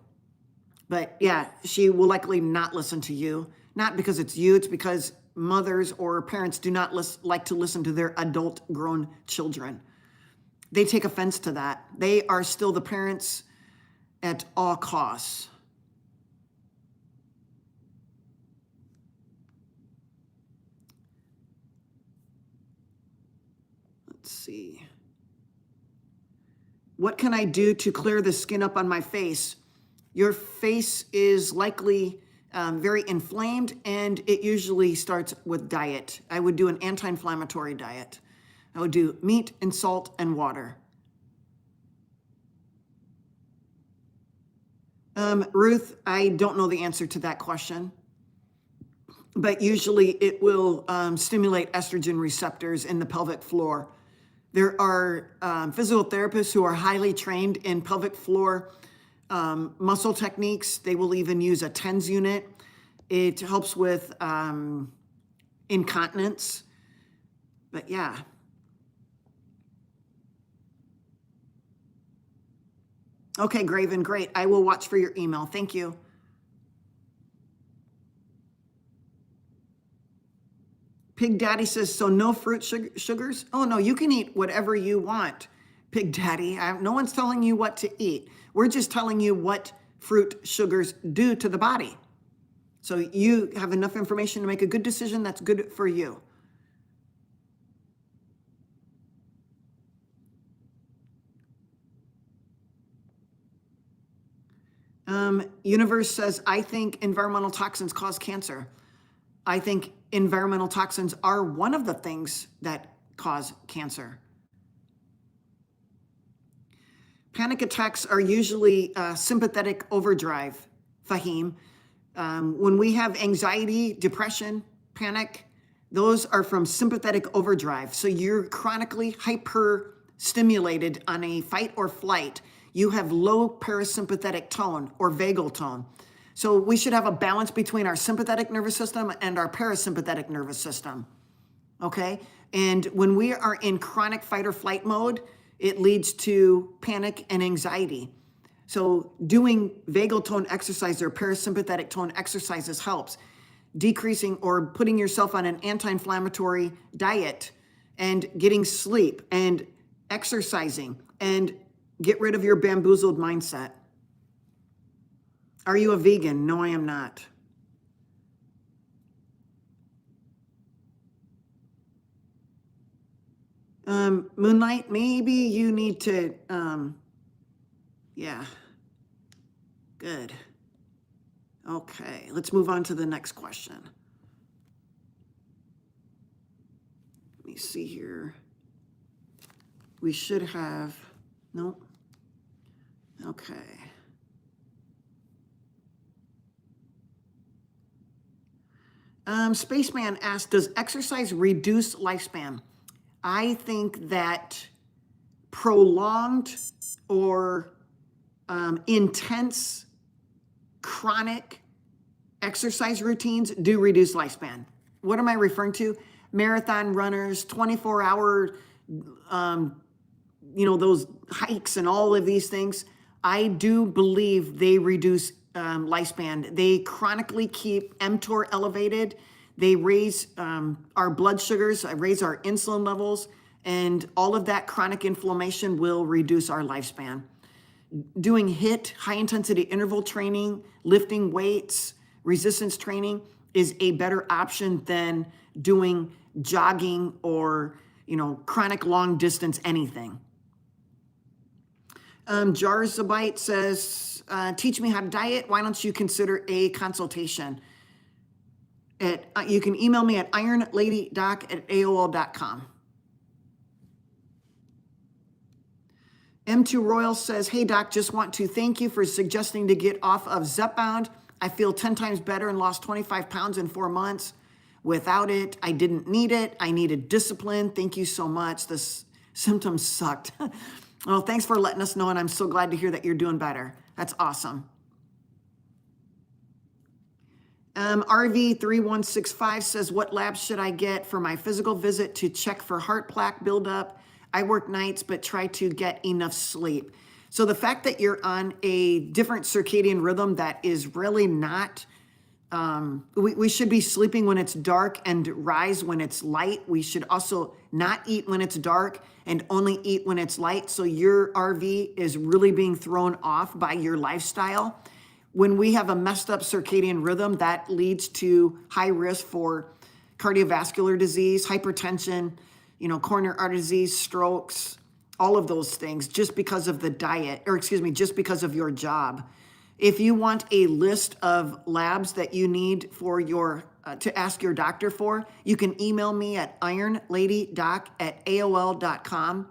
But yeah, she will likely not listen to you. Not because it's you, it's because mothers or parents do not like to listen to their adult grown children. They take offense to that. They are still the parents at all costs. Let's see. What can I do to clear the skin up on my face? Your face is likely very inflamed, and it usually starts with diet. I would do an anti-inflammatory diet. I would do meat and salt and water. Ruth, I don't know the answer to that question, but usually it will stimulate estrogen receptors in the pelvic floor. There are physical therapists who are highly trained in pelvic floor muscle techniques. They will even use a TENS unit. It helps with incontinence. But yeah. Okay, Graven, great. I will watch for your email. Thank you. Pig Daddy says, so no fruit sugars? Oh, no, you can eat whatever you want, Pig Daddy. No one's telling you what to eat. We're just telling you what fruit sugars do to the body. So you have enough information to make a good decision that's good for you. Universe says, I think environmental toxins cause cancer. I think environmental toxins are one of the things that cause cancer. Panic attacks are usually sympathetic overdrive, Fahim. When we have anxiety, depression, panic, those are from sympathetic overdrive. So you're chronically hyper-stimulated on a fight or flight. You have low parasympathetic tone or vagal tone. So we should have a balance between our sympathetic nervous system and our parasympathetic nervous system, okay? And when we are in chronic fight or flight mode, it leads to panic and anxiety. So doing vagal tone exercise or parasympathetic tone exercises helps. Decreasing or putting yourself on an anti-inflammatory diet and getting sleep and exercising and get rid of your bamboozled mindset. Are you a vegan? No, I am not. Moonlight, maybe you need to, yeah, good. Okay, let's move on to the next question. Let me see here. We should have, nope. Okay. Spaceman asked, does exercise reduce lifespan? I think that prolonged or intense chronic exercise routines do reduce lifespan. What am I referring to? Marathon runners, 24-hour, those hikes and all of these things. I do believe they reduce lifespan. They chronically keep mTOR elevated. They raise our blood sugars, raise our insulin levels, and all of that chronic inflammation will reduce our lifespan. Doing HIIT, high intensity interval training, lifting weights, resistance training is a better option than doing jogging or, chronic long distance anything. Jarzabite says, teach me how to diet. Why don't you consider a consultation? You can email me at IronLadyDoc@AOL.com. M2 Royal says, hey doc, just want to thank you for suggesting to get off of Zepbound. I feel 10 times better and lost 25 pounds in 4 months. Without it, I didn't need it. I needed discipline. Thank you so much. This Symptoms sucked. Well, thanks for letting us know, and I'm so glad to hear that you're doing better. That's awesome. RV3165 says, what labs should I get for my physical visit to check for heart plaque buildup? I work nights, but try to get enough sleep. So the fact that you're on a different circadian rhythm that is really not, we should be sleeping when it's dark and rise when it's light. We should also not eat when it's dark and only eat when it's light. So your RV is really being thrown off by your lifestyle. When we have a messed up circadian rhythm, that leads to high risk for cardiovascular disease, hypertension, coronary artery disease, strokes, all of those things, just because of the diet, or excuse me, just because of your job. If you want a list of labs that you need for your to ask your doctor for, you can email me at IronLadyDoc@AOL.com,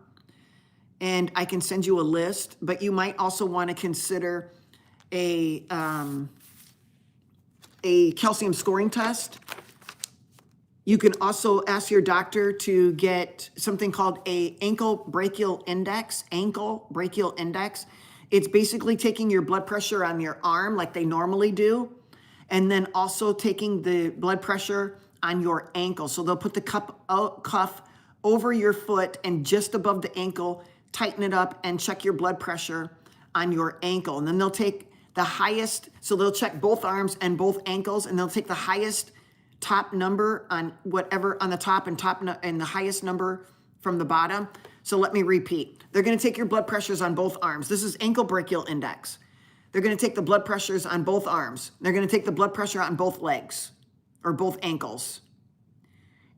and I can send you a list. But you might also want to consider a calcium scoring test. You can also ask your doctor to get something called a ankle brachial index. It's basically taking your blood pressure on your arm like they normally do, and then also taking the blood pressure on your ankle. So they'll put the cuff over your foot and just above the ankle, tighten it up and check your blood pressure on your ankle. And then they'll take the highest, so they'll check both arms and both ankles, and they'll take the highest top number on whatever on the top and and the highest number from the bottom. So let me repeat. They're going to take your blood pressures on both arms. This is ankle brachial index. They're going to take the blood pressures on both arms. They're going to take the blood pressure on both legs or both ankles.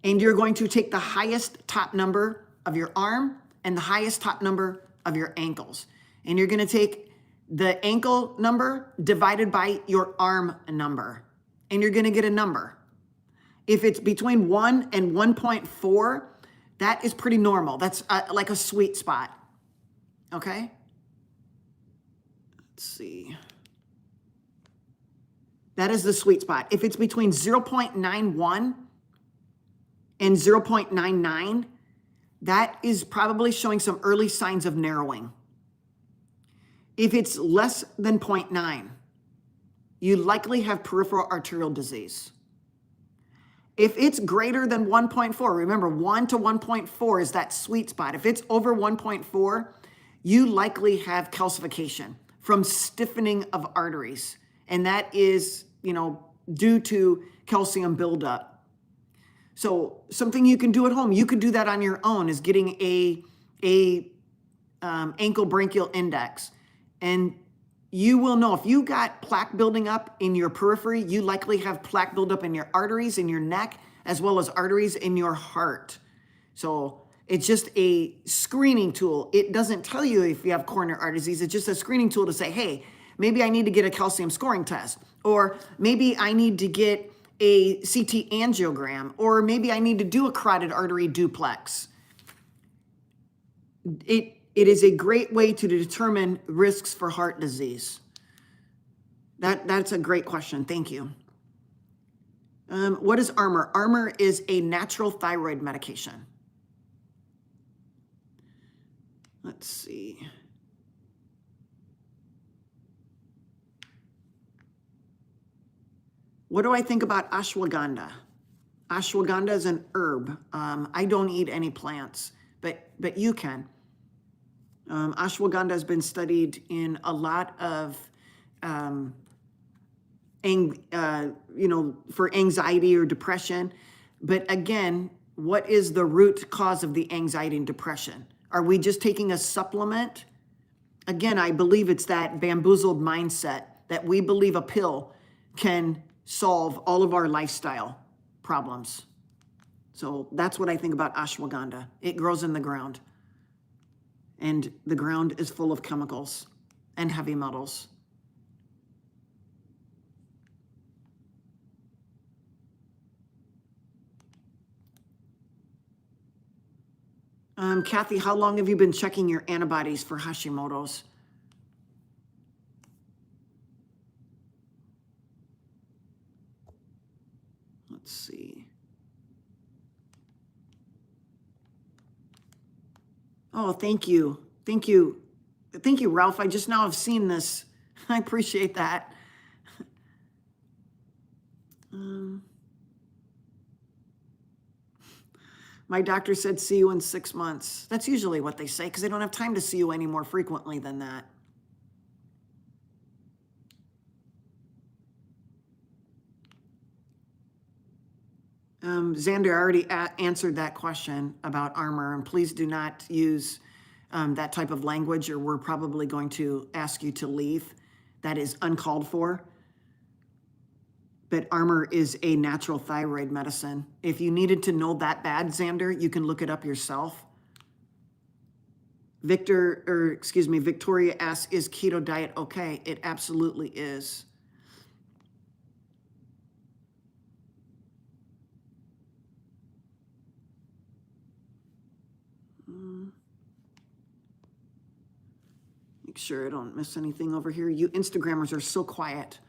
And you're going to take the highest top number of your arm and the highest top number of your ankles. And you're going to take the ankle number divided by your arm number, and you're going to get a number. If it's between 1 and 1.4, that is pretty normal. That's like a sweet spot. Okay? Let's see. That is the sweet spot. If it's between 0.91 and 0.99, that is probably showing some early signs of narrowing. If it's less than 0.9, you likely have peripheral arterial disease. If it's greater than 1.4, remember 1 to 1.4 is that sweet spot. If it's over 1.4, you likely have calcification from stiffening of arteries. And that is, due to calcium buildup. So something you can do at home, you could do that on your own, is getting a ankle brachial index. And you will know if you got plaque building up in your periphery, you likely have plaque buildup in your arteries, in your neck, as well as arteries in your heart. So it's just a screening tool. It doesn't tell you if you have coronary artery disease. It's just a screening tool to say, hey, maybe I need to get a calcium scoring test, or maybe I need to get a CT angiogram, or maybe I need to do a carotid artery duplex. It is a great way to determine risks for heart disease. That's a great question. Thank you. What is Armour? Armour is a natural thyroid medication. Let's see. What do I think about ashwagandha? Ashwagandha is an herb. I don't eat any plants, but you can. Ashwagandha has been studied in a lot of, for anxiety or depression. But again, what is the root cause of the anxiety and depression? Are we just taking a supplement? Again, I believe it's that bamboozled mindset that we believe a pill can solve all of our lifestyle problems. So that's what I think about ashwagandha. It grows in the ground. And the ground is full of chemicals and heavy metals. Kathy, how long have you been checking your antibodies for Hashimoto's? Let's see. Oh, thank you. Thank you. Thank you, Ralph. I just now have seen this. I appreciate that. My doctor said, see you in 6 months. That's usually what they say because they don't have time to see you any more frequently than that. Xander already answered that question about armor, and please do not use that type of language or we're probably going to ask you to leave. That is uncalled for. But armor is a natural thyroid medicine. If you needed to know that bad, Xander, you can look it up yourself. Victoria asks, is keto diet okay? It absolutely is. Make sure I don't miss anything over here. You Instagrammers are so quiet.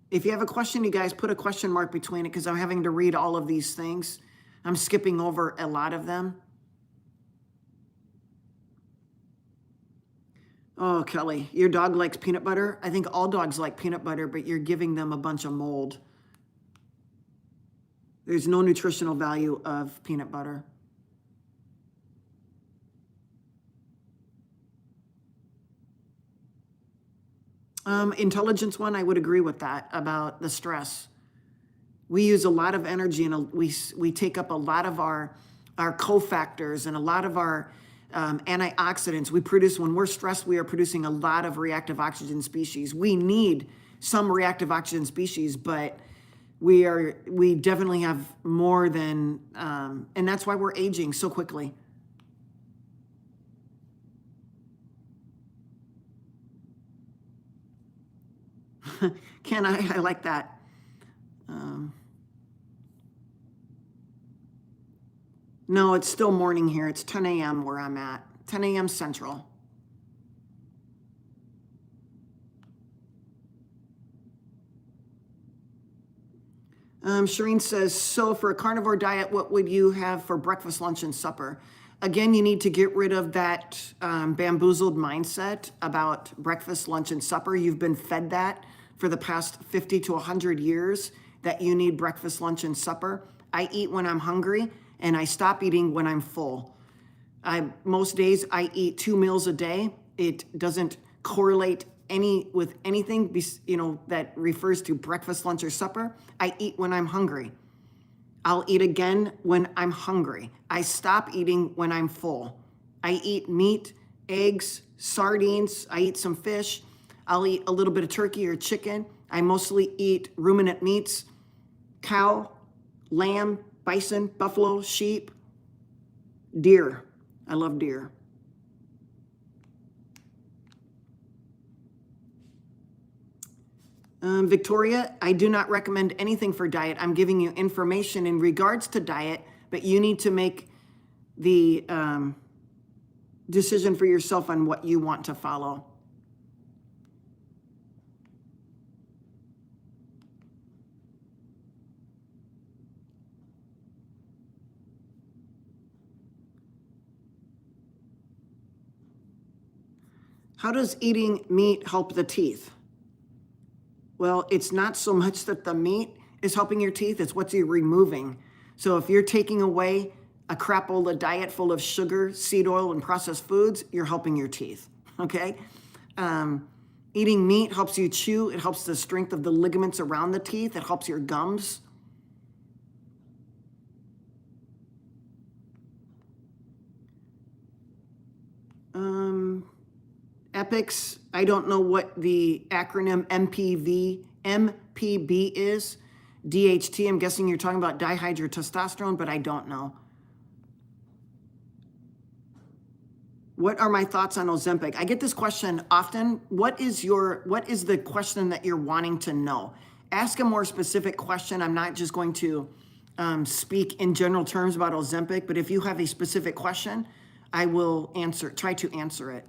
If you have a question, you guys put a question mark between it because I'm having to read all of these things. I'm skipping over a lot of them. Oh, Kelly, your dog likes peanut butter? I think all dogs like peanut butter, but you're giving them a bunch of mold. There's no nutritional value of peanut butter. Intelligence one, I would agree with that about the stress. We use a lot of energy and we take up a lot of our cofactors and a lot of our antioxidants. We produce, when we're stressed, we are producing a lot of reactive oxygen species. We need some reactive oxygen species, but we definitely have more than, and that's why we're aging so quickly. Ken, I like that. No, it's still morning here. It's 10 a.m. where I'm at, 10 a.m. Central. Shireen says, so for a carnivore diet, what would you have for breakfast, lunch, and supper? Again, you need to get rid of that bamboozled mindset about breakfast, lunch, and supper. You've been fed that for the past 50 to 100 years, that you need breakfast, lunch, and supper. I eat when I'm hungry, and I stop eating when I'm full. Most days I eat 2 meals a day. It doesn't correlate with anything, that refers to breakfast, lunch, or supper. I eat when I'm hungry. I'll eat again when I'm hungry. I stop eating when I'm full. I eat meat, eggs, sardines. I eat some fish. I'll eat a little bit of turkey or chicken. I mostly eat ruminant meats, cow, lamb, bison, buffalo, sheep, deer. I love deer. Victoria, I do not recommend anything for diet. I'm giving you information in regards to diet, but you need to make the decision for yourself on what you want to follow. How does eating meat help the teeth? Well, it's not so much that the meat is helping your teeth, it's what you're removing. So if you're taking away a crapola diet full of sugar, seed oil, and processed foods, you're helping your teeth, okay? Eating meat helps you chew. It helps the strength of the ligaments around the teeth. It helps your gums. Epics, I don't know what the acronym MPB is. DHT, I'm guessing you're talking about dihydrotestosterone, but I don't know. What are my thoughts on Ozempic? I get this question often. What is the question that you're wanting to know? Ask a more specific question. I'm not just going to speak in general terms about Ozempic, but if you have a specific question, I will try to answer it.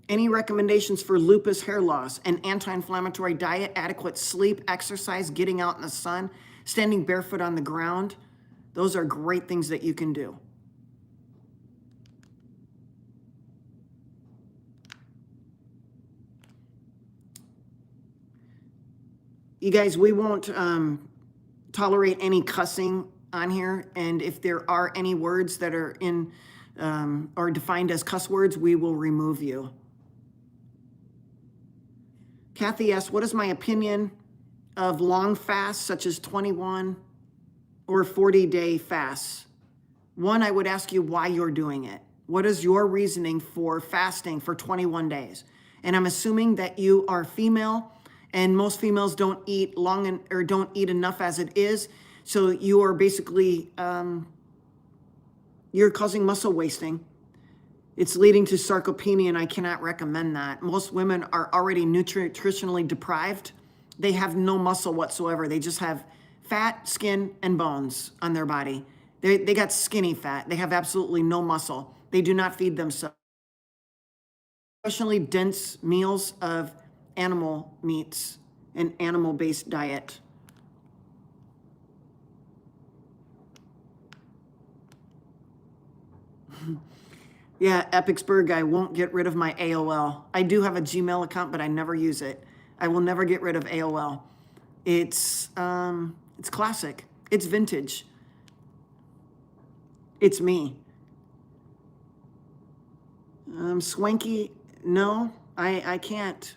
Any recommendations for lupus, hair loss, an anti-inflammatory diet, adequate sleep, exercise, getting out in the sun, standing barefoot on the ground? Those are great things that you can do. You guys, we won't tolerate any cussing on here. And if there are any words that are in or defined as cuss words, we will remove you. Kathy asks, what is my opinion of long fasts such as 21 or 40-day fasts? One, I would ask you why you're doing it. What is your reasoning for fasting for 21 days? And I'm assuming that you are female, and most females don't eat long or don't eat enough as it is. So you are basically, you're causing muscle wasting. It's leading to sarcopenia, and I cannot recommend that. Most women are already nutritionally deprived. They have no muscle whatsoever. They just have fat, skin, and bones on their body. They got skinny fat. They have absolutely no muscle. They do not feed themselves. Especially dense meals of animal meats and animal-based diet. Yeah, Epicsburg, I won't get rid of my AOL. I do have a Gmail account, but I never use it. I will never get rid of AOL. It's classic. It's vintage. It's me. Swanky, no, I can't.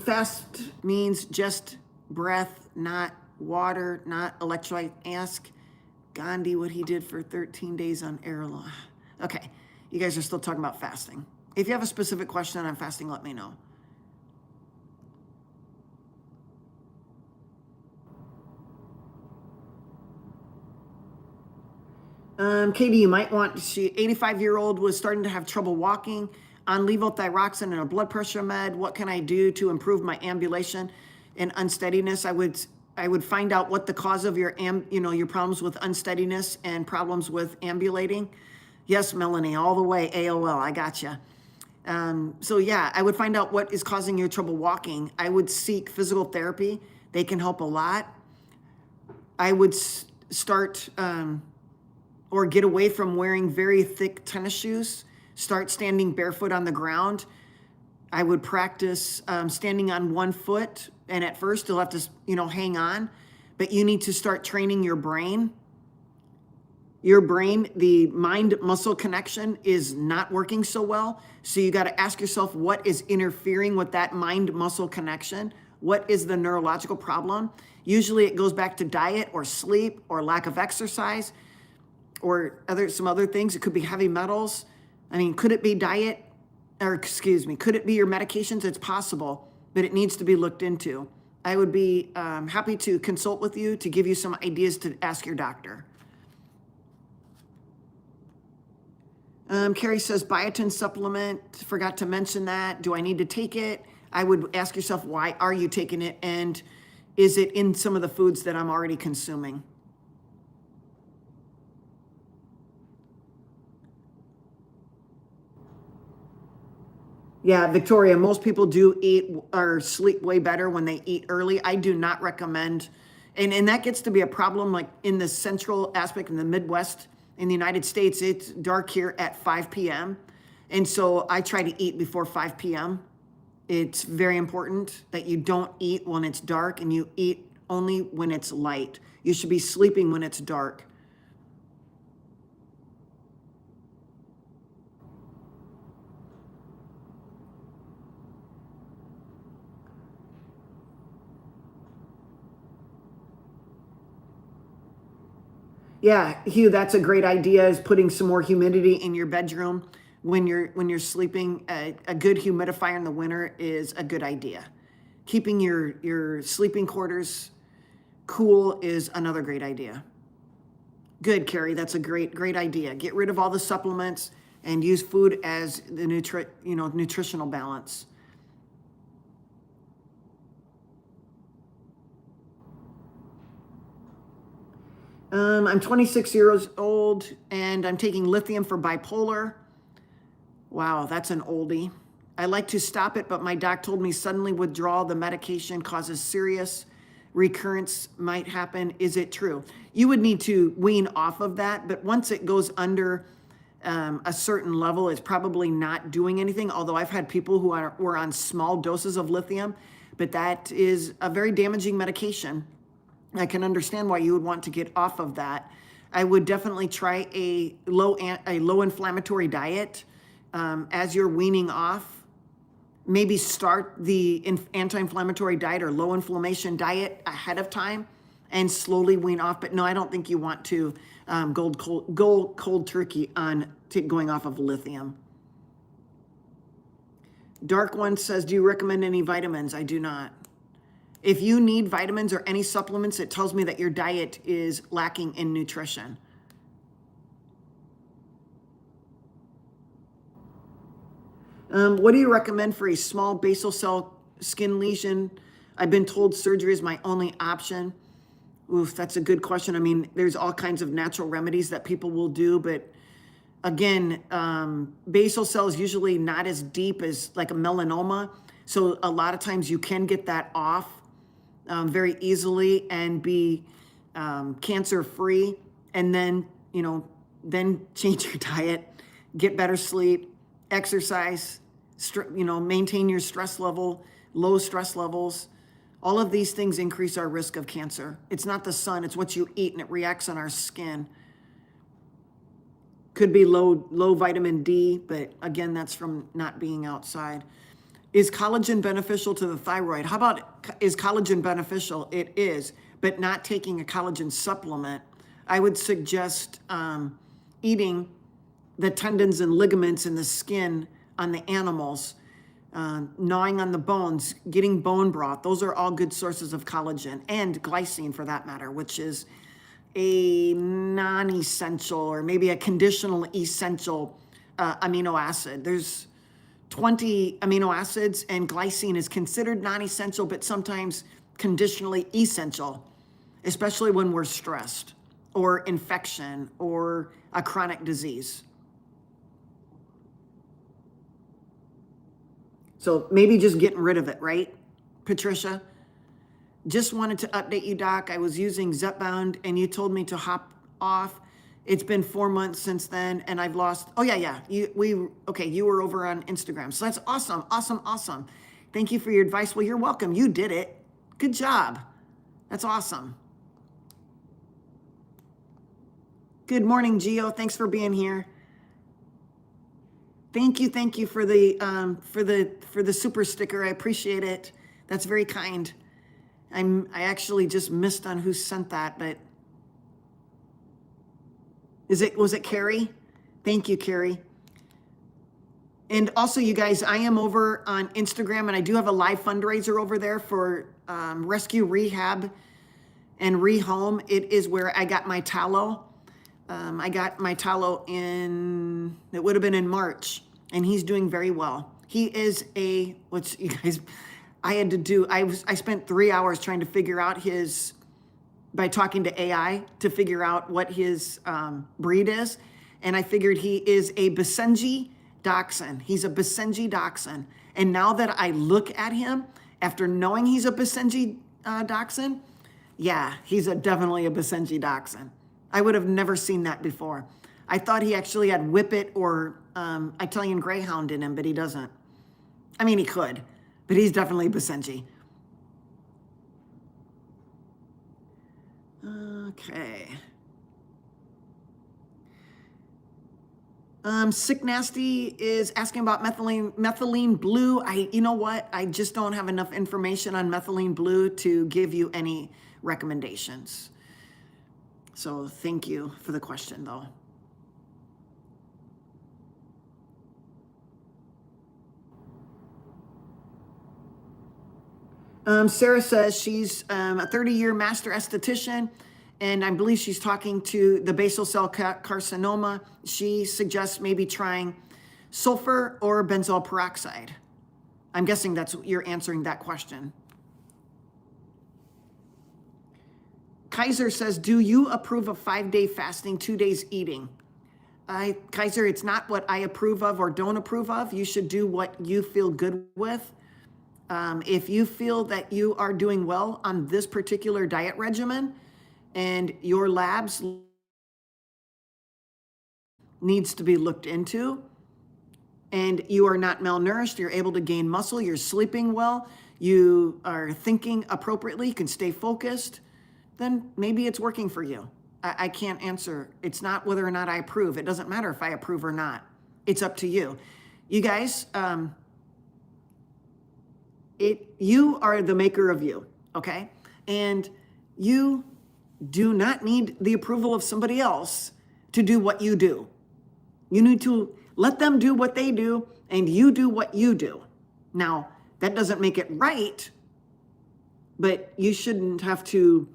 Fast means just breath, not water, not electrolyte. Ask Gandhi what he did for 13 days on airline. Okay, you guys are still talking about fasting. If you have a specific question on fasting, let me know. Katie, you might want, 85-year-old was starting to have trouble walking on levothyroxine and a blood pressure med. What can I do to improve my ambulation and unsteadiness? I would find out what the cause of your problems with unsteadiness and problems with ambulating. Yes, Melanie, all the way, AOL, I gotcha. So yeah, I would find out what is causing your trouble walking. I would seek physical therapy. They can help a lot. I would start or get away from wearing very thick tennis shoes. Start standing barefoot on the ground. I would practice standing on one foot, and at first you'll have to, hang on, but you need to start training your brain. Your brain, the mind-muscle connection is not working so well. So you got to ask yourself, what is interfering with that mind-muscle connection? What is the neurological problem? Usually it goes back to diet or sleep or lack of exercise or some other things. It could be heavy metals. I mean, could it be diet? Could it be your medications? It's possible, but it needs to be looked into. I would be happy to consult with you to give you some ideas to ask your doctor. Carrie says, biotin supplement, forgot to mention that. Do I need to take it? I would ask yourself, why are you taking it? And is it in some of the foods that I'm already consuming? Yeah, Victoria, most people do eat or sleep way better when they eat early. I do not recommend, and that gets to be a problem like in the central aspect in the Midwest in the United States, it's dark here at 5 p.m. And so I try to eat before 5 p.m. It's very important that you don't eat when it's dark and you eat only when it's light. You should be sleeping when it's dark. Yeah, Hugh, that's a great idea, is putting some more humidity in your bedroom when you're sleeping. A good humidifier in the winter is a good idea. Keeping your sleeping quarters cool is another great idea. Good, Carrie, that's a great idea. Get rid of all the supplements and use food as the nutritional balance. I'm 26 years old and I'm taking lithium for bipolar. Wow, that's an oldie. I like to stop it, but my doc told me suddenly withdrawal the medication causes serious recurrence might happen. Is it true? You would need to wean off of that, but once it goes under a certain level, it's probably not doing anything. Although I've had people who were on small doses of lithium, but that is a very damaging medication. I can understand why you would want to get off of that. I would definitely try a low inflammatory diet as you're weaning off. Maybe start the anti-inflammatory diet or low inflammation diet ahead of time and slowly wean off. But no, I don't think you want to go cold turkey on going off of lithium. Dark One says, do you recommend any vitamins? I do not. If you need vitamins or any supplements, it tells me that your diet is lacking in nutrition. What do you recommend for a small basal cell skin lesion? I've been told surgery is my only option. Oof, that's a good question. I mean, there's all kinds of natural remedies that people will do, but again, basal cell is usually not as deep as like a melanoma. So a lot of times you can get that off very easily and be cancer free, and then, then change your diet, get better sleep, exercise, maintain your stress level, low stress levels. All of these things increase our risk of cancer. It's not the sun, it's what you eat, and it reacts on our skin. Could be low vitamin D, but again, that's from not being outside. Is collagen beneficial to the thyroid? How about, is collagen beneficial? It is, but not taking a collagen supplement. I would suggest eating the tendons and ligaments in the skin on the animals, gnawing on the bones, getting bone broth. Those are all good sources of collagen, and glycine for that matter, which is a non-essential or maybe a conditional essential amino acid. There's 20 amino acids, and glycine is considered non-essential, but sometimes conditionally essential, especially when we're stressed or infection or a chronic disease. So maybe just getting rid of it, right, Patricia? Just wanted to update you, Doc. I was using Zepbound and you told me to hop off. It's been 4 months since then and I've lost, oh yeah. You were over on Instagram. So that's awesome, awesome. Thank you for your advice. Well, you're welcome. You did it. Good job. That's awesome. Good morning, Gio. Thanks for being here. Thank you for the super sticker. I appreciate it. That's very kind. I actually just missed on who sent that, but was it Carrie? Thank you, Carrie. And also, you guys, I am over on Instagram, and I do have a live fundraiser over there for rescue, rehab, and rehome. It is where I got my tallow. I got my tallow it would have been in March, and he's doing very well. He is which you guys, I spent 3 hours trying to figure out by talking to AI to figure out what his breed is. And I figured he is a Basenji Dachshund. He's a Basenji Dachshund. And now that I look at him, after knowing he's a Basenji Dachshund, yeah, he's definitely a Basenji Dachshund. I would have never seen that before. I thought he actually had Whippet or Italian Greyhound in him, but he doesn't. I mean, he could, but he's definitely Basenji. Okay. Sick Nasty is asking about methylene blue. You know what? I just don't have enough information on methylene blue to give you any recommendations. So thank you for the question, though. Sarah says she's a 30-year master esthetician, and I believe she's talking to the basal cell carcinoma. She suggests maybe trying sulfur or benzoyl peroxide. I'm guessing you're answering that question. Kaiser says, do you approve of 5-day fasting, 2 days eating? Kaiser, it's not what I approve of or don't approve of. You should do what you feel good with. If you feel that you are doing well on this particular diet regimen and your labs needs to be looked into, and you are not malnourished, you're able to gain muscle, you're sleeping well, you are thinking appropriately, you can stay focused, then maybe it's working for you. I can't answer. It's not whether or not I approve. It doesn't matter if I approve or not. It's up to you. You guys, you are the maker of you, okay? And you do not need the approval of somebody else to do what you do. You need to let them do what they do, and you do what you do. Now, that doesn't make it right, but you shouldn't have to.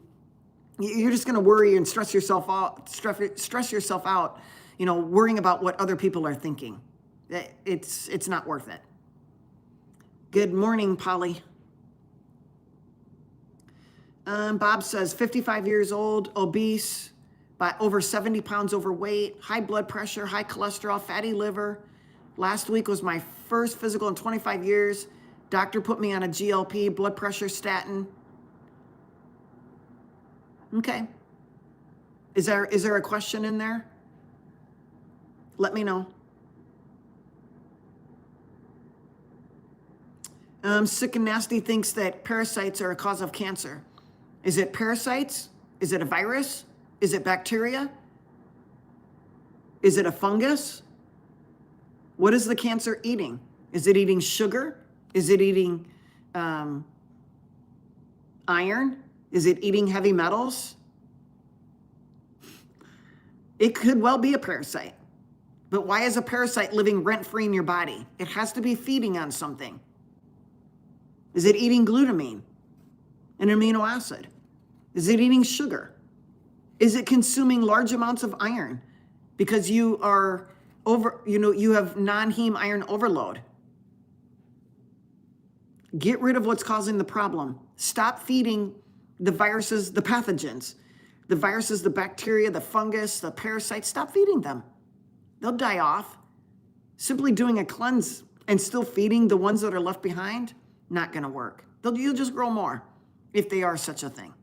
You're just going to worry and stress yourself out, worrying about what other people are thinking. It's not worth it. Good morning, Polly. Bob says, 55 years old, obese, by over 70 pounds overweight, high blood pressure, high cholesterol, fatty liver. Last week was my first physical in 25 years. Doctor put me on a GLP, blood pressure statin. Okay. Is there a question in there? Let me know. Sick and Nasty thinks that parasites are a cause of cancer. Is it parasites? Is it a virus? Is it bacteria? Is it a fungus? What is the cancer eating? Is it eating sugar? Is it eating iron? Is it eating heavy metals? It could well be a parasite. But why is a parasite living rent-free in your body? It has to be feeding on something. Is it eating glutamine, an amino acid? Is it eating sugar? Is it consuming large amounts of iron because you are you have non-heme iron overload? Get rid of what's causing the problem. Stop feeding the viruses, the pathogens, the viruses, the bacteria, the fungus, the parasites. Stop feeding them. They'll die off. Simply doing a cleanse and still feeding the ones that are left behind, not going to work. You'll just grow more if they are such a thing.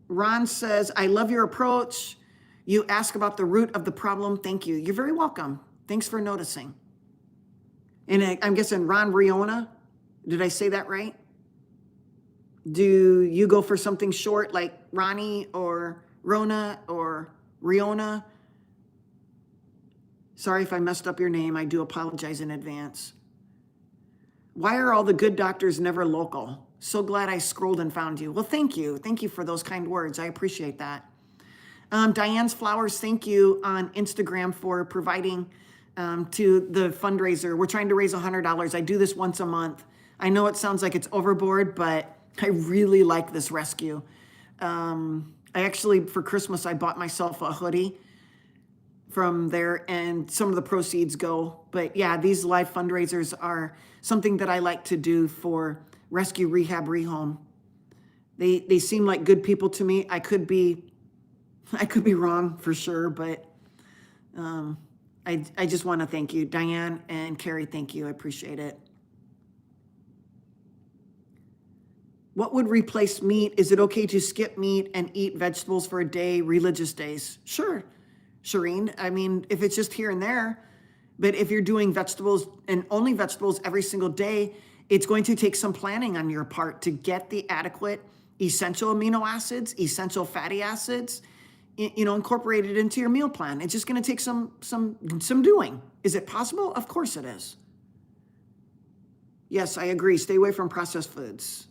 Ron says, I love your approach. You ask about the root of the problem. Thank you. You're very welcome. Thanks for noticing. And I'm guessing Ron Riona. Did I say that right? Do you go for something short like Ronnie or Rona or Riona? Sorry if I messed up your name. I do apologize in advance. Why are all the good doctors never local? So glad I scrolled and found you. Well, thank you. Thank you for those kind words. I appreciate that. Diane's Flowers, thank you on Instagram for providing to the fundraiser. We're trying to raise $100. I do this once a month. I know it sounds like it's overboard, but I really like this rescue. I actually, for Christmas, I bought myself a hoodie from there, and some of the proceeds go. But yeah, these live fundraisers are something that I like to do for rescue, rehab, rehome. They seem like good people to me. I could be wrong for sure, but I just want to thank you, Diane and Carrie. Thank you. I appreciate it. What would replace meat? Is it okay to skip meat and eat vegetables for a day, religious days? Sure, Shireen. I mean, if it's just here and there, but if you're doing vegetables and only vegetables every single day, it's going to take some planning on your part to get the adequate essential amino acids, essential fatty acids, incorporated into your meal plan. It's just going to take some doing. Is it possible? Of course it is. Yes, I agree. Stay away from processed foods.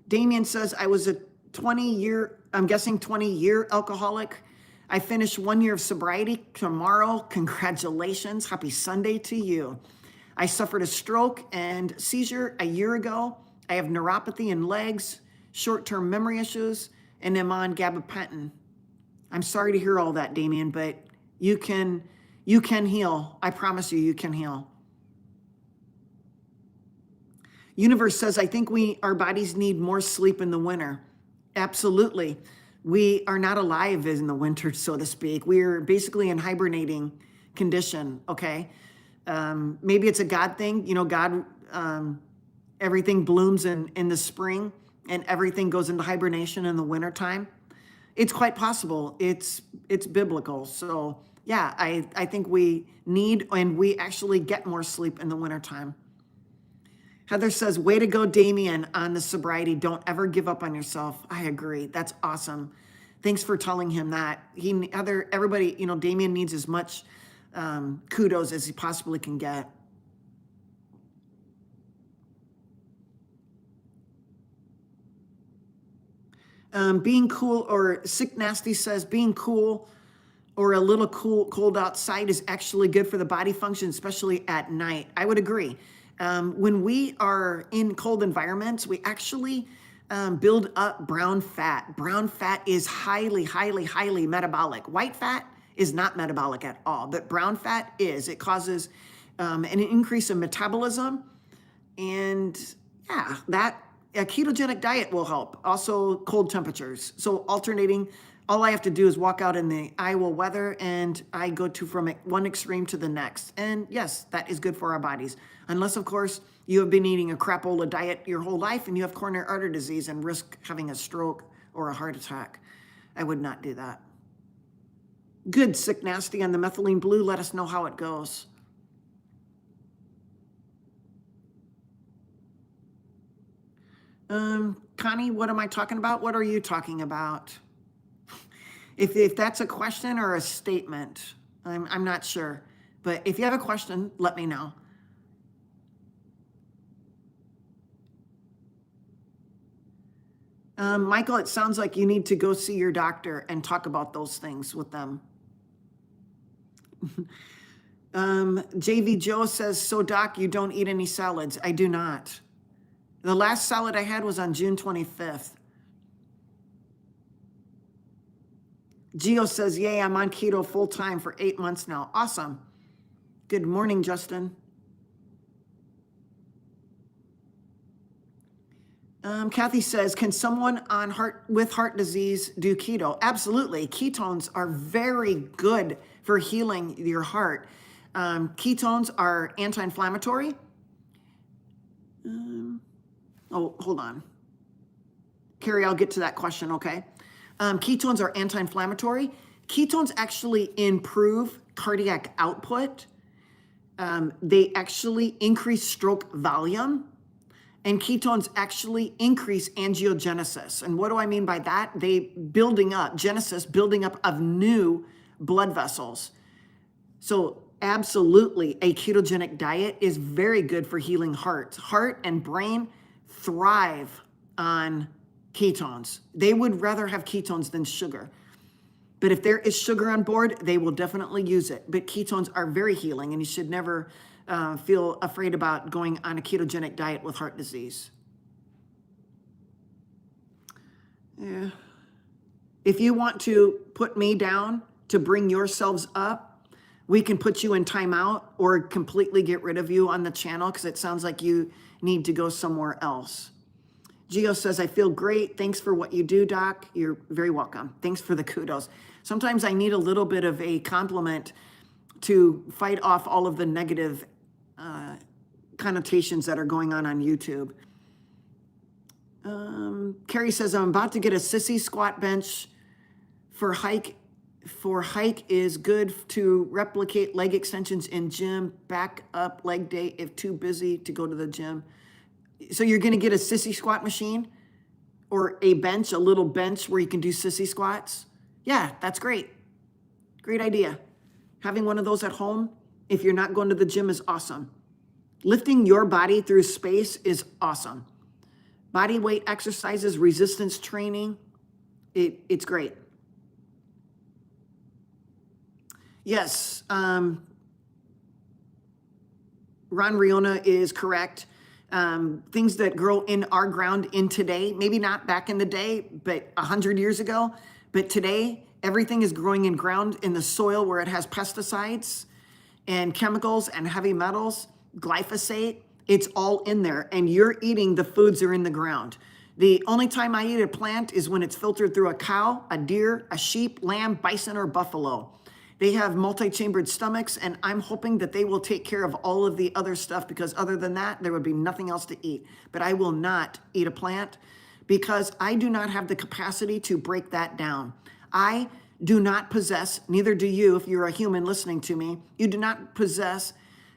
Damien says, I was a 20-year alcoholic. I finished 1 year of sobriety tomorrow. Congratulations. Happy Sunday to you. I suffered a stroke and seizure a year ago. I have neuropathy in legs, short-term memory issues, and am on gabapentin. I'm sorry to hear all that, Damien, but you can You can heal. I promise you, you can heal. Universe says, I think our bodies need more sleep in the winter. Absolutely. We are not alive in the winter, so to speak. We're basically in hibernating condition, okay? Maybe it's a God thing. God, everything blooms in the spring and everything goes into hibernation in the wintertime. It's quite possible. It's biblical. So yeah, I think we need, and we actually get more sleep in the wintertime. Heather says, way to go, Damien, on the sobriety. Don't ever give up on yourself. I agree. That's awesome. Thanks for telling him that. Everybody, Damien needs as much kudos as he possibly can get. Being cool, or Sick Nasty says, being cool or a little cold outside is actually good for the body function, especially at night. I would agree. When we are in cold environments, we actually build up brown fat. Brown fat is highly, highly, highly metabolic. White fat is not metabolic at all, but brown fat is. It causes an increase in metabolism, and yeah, a ketogenic diet will help. Also cold temperatures. So alternating, all I have to do is walk out in the Iowa weather and I go from one extreme to the next. And yes, that is good for our bodies. Unless, of course, you have been eating a crapola diet your whole life and you have coronary artery disease and risk having a stroke or a heart attack. I would not do that. Good, Sick Nasty, on the methylene blue. Let us know how it goes. Connie, what am I talking about? What are you talking about? If that's a question or a statement, I'm not sure. But if you have a question, let me know. Michael, it sounds like you need to go see your doctor and talk about those things with them. JV Joe says, so Doc, you don't eat any salads. I do not. The last salad I had was on June 25th. Gio says, yay, I'm on keto full time for 8 months now. Awesome. Good morning, Justin. Kathy says, can someone with heart disease do keto? Absolutely. Ketones are very good for healing your heart. Ketones are anti-inflammatory. Hold on. Carrie, I'll get to that question, okay? Ketones are anti-inflammatory. Ketones actually improve cardiac output. They actually increase stroke volume. And ketones actually increase angiogenesis. And what do I mean by that? Building up of new blood vessels. So absolutely, a ketogenic diet is very good for healing hearts. Heart and brain thrive on ketones. They would rather have ketones than sugar. But if there is sugar on board, they will definitely use it. But ketones are very healing, and you should never feel afraid about going on a ketogenic diet with heart disease. Yeah. If you want to put me down to bring yourselves up, we can put you in timeout or completely get rid of you on the channel because it sounds like you need to go somewhere else. Gio says, I feel great. Thanks for what you do, Doc. You're very welcome. Thanks for the kudos. Sometimes I need a little bit of a compliment to fight off all of the negative connotations that are going on YouTube. Carrie says, I'm about to get a sissy squat bench for hike is good to replicate leg extensions in gym, back up leg day if too busy to go to the gym. So you're going to get a sissy squat machine or a bench, a little bench where you can do sissy squats. Yeah, that's great. Great idea. Having one of those at home, if you're not going to the gym, is awesome. Lifting your body through space is awesome. Body weight exercises, resistance training, it's great. Yes, Ron Riona is correct. Things that grow in our ground in today, maybe not back in the day, but 100 years ago, but today, everything is growing in ground in the soil where it has pesticides and chemicals and heavy metals, glyphosate, it's all in there. And you're eating the foods that are in the ground. The only time I eat a plant is when it's filtered through a cow, a deer, a sheep, lamb, bison, or buffalo. They have multi-chambered stomachs, and I'm hoping that they will take care of all of the other stuff, because other than that, there would be nothing else to eat. But I will not eat a plant because I do not have the capacity to break that down. I do not possess, neither do you if you're a human listening to me, you do not possess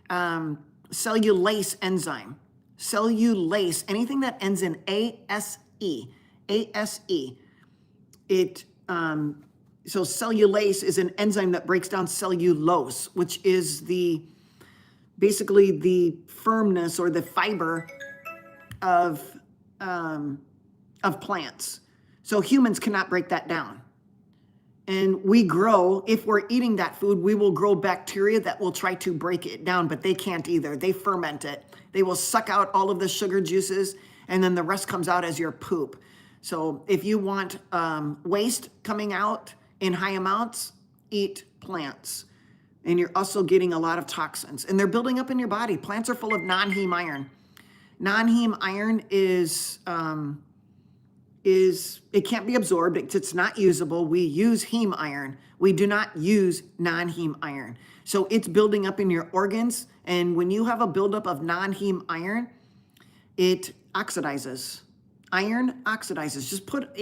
cellulase enzyme. Cellulase, anything that ends in ASE, so cellulase is an enzyme that breaks down cellulose, which is basically the firmness or the fiber of plants. So humans cannot break that down. And we grow, if we're eating that food, we will grow bacteria that will try to break it down, but they can't either. They ferment it. They will suck out all of the sugar juices, and then the rest comes out as your poop. So if you want waste coming out in high amounts, eat plants. And you're also getting a lot of toxins, and they're building up in your body. Plants are full of non-heme iron. Non-heme iron is it can't be absorbed. It's not usable. We use heme iron. We do not use non-heme iron. So it's building up in your organs. And when you have a buildup of non-heme iron, it oxidizes. Iron oxidizes. Just put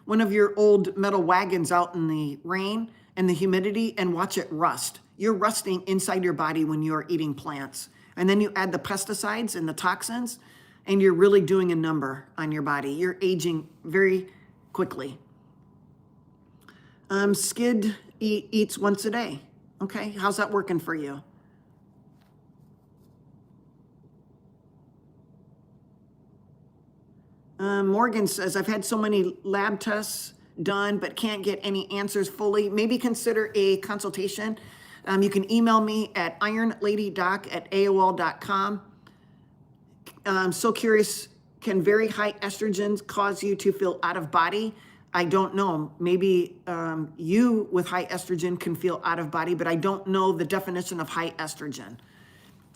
one of your old metal wagons out in the rain and the humidity and watch it rust. You're rusting inside your body when you're eating plants. And then you add the pesticides and the toxins, and you're really doing a number on your body. You're aging very quickly. Skid eats once a day. Okay, how's that working for you? Morgan says, I've had so many lab tests done, but can't get any answers fully. Maybe consider a consultation. You can email me at IronLadyDoc@AOL.com. I'm so curious, can very high estrogens cause you to feel out of body? I don't know. Maybe you with high estrogen can feel out of body, but I don't know the definition of high estrogen.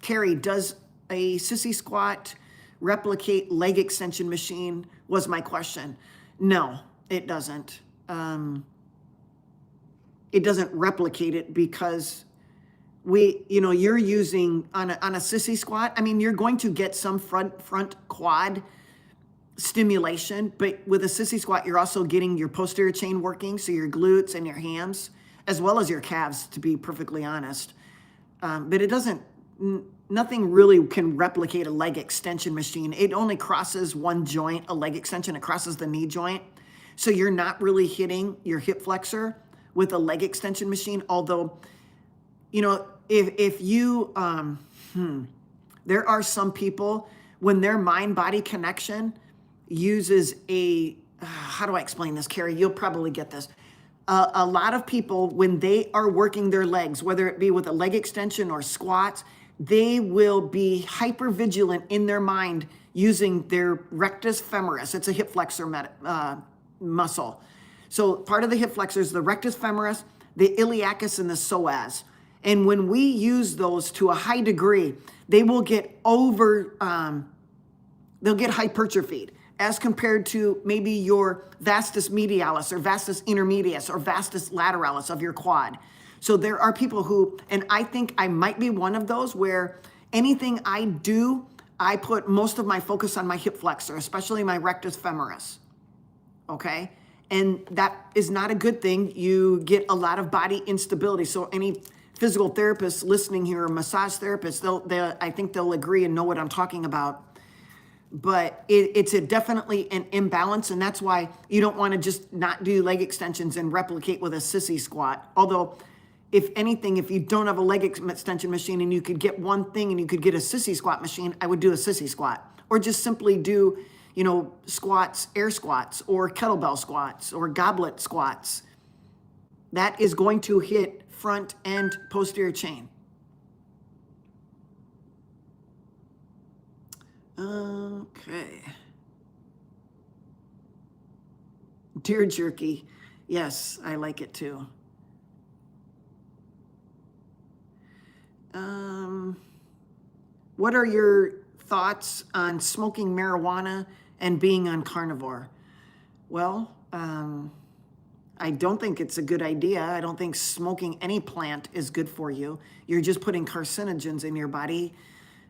Carrie, does a sissy squat replicate leg extension machine, was my question. No, it doesn't. It doesn't replicate it because you're using on a sissy squat. I mean, you're going to get some front quad stimulation, but with a sissy squat, you're also getting your posterior chain working, so your glutes and your hams, as well as your calves, to be perfectly honest. But it doesn't, nothing really can replicate a leg extension machine. It only crosses one joint, a leg extension, it crosses the knee joint. So you're not really hitting your hip flexor with a leg extension machine, although, if you, there are some people, when their mind-body connection uses how do I explain this, Carrie? You'll probably get this. A lot of people, when they are working their legs, whether it be with a leg extension or squats, they will be hyper vigilant in their mind using their rectus femoris. It's a hip flexor muscle. So part of the hip flexor is the rectus femoris, the iliacus, and the psoas. And when we use those to a high degree, they will get they'll get hypertrophied as compared to maybe your vastus medialis or vastus intermedius or vastus lateralis of your quad. So there are people who, and I think I might be one of those, where anything I do, I put most of my focus on my hip flexor, especially my rectus femoris. Okay? And that is not a good thing. You get a lot of body instability. So any physical therapists listening here, or massage therapists, I think they'll agree and know what I'm talking about. But it's definitely an imbalance, and that's why you don't want to just not do leg extensions and replicate with a sissy squat. Although, if anything, if you don't have a leg extension machine and you could get one thing and you could get a sissy squat machine, I would do a sissy squat. Or just simply do, squats, air squats, or kettlebell squats, or goblet squats. That is going to hit front and posterior chain. Okay. Deer jerky. Yes, I like it too. What are your thoughts on smoking marijuana and being on carnivore? Well, I don't think it's a good idea. I don't think smoking any plant is good for you. You're just putting carcinogens in your body.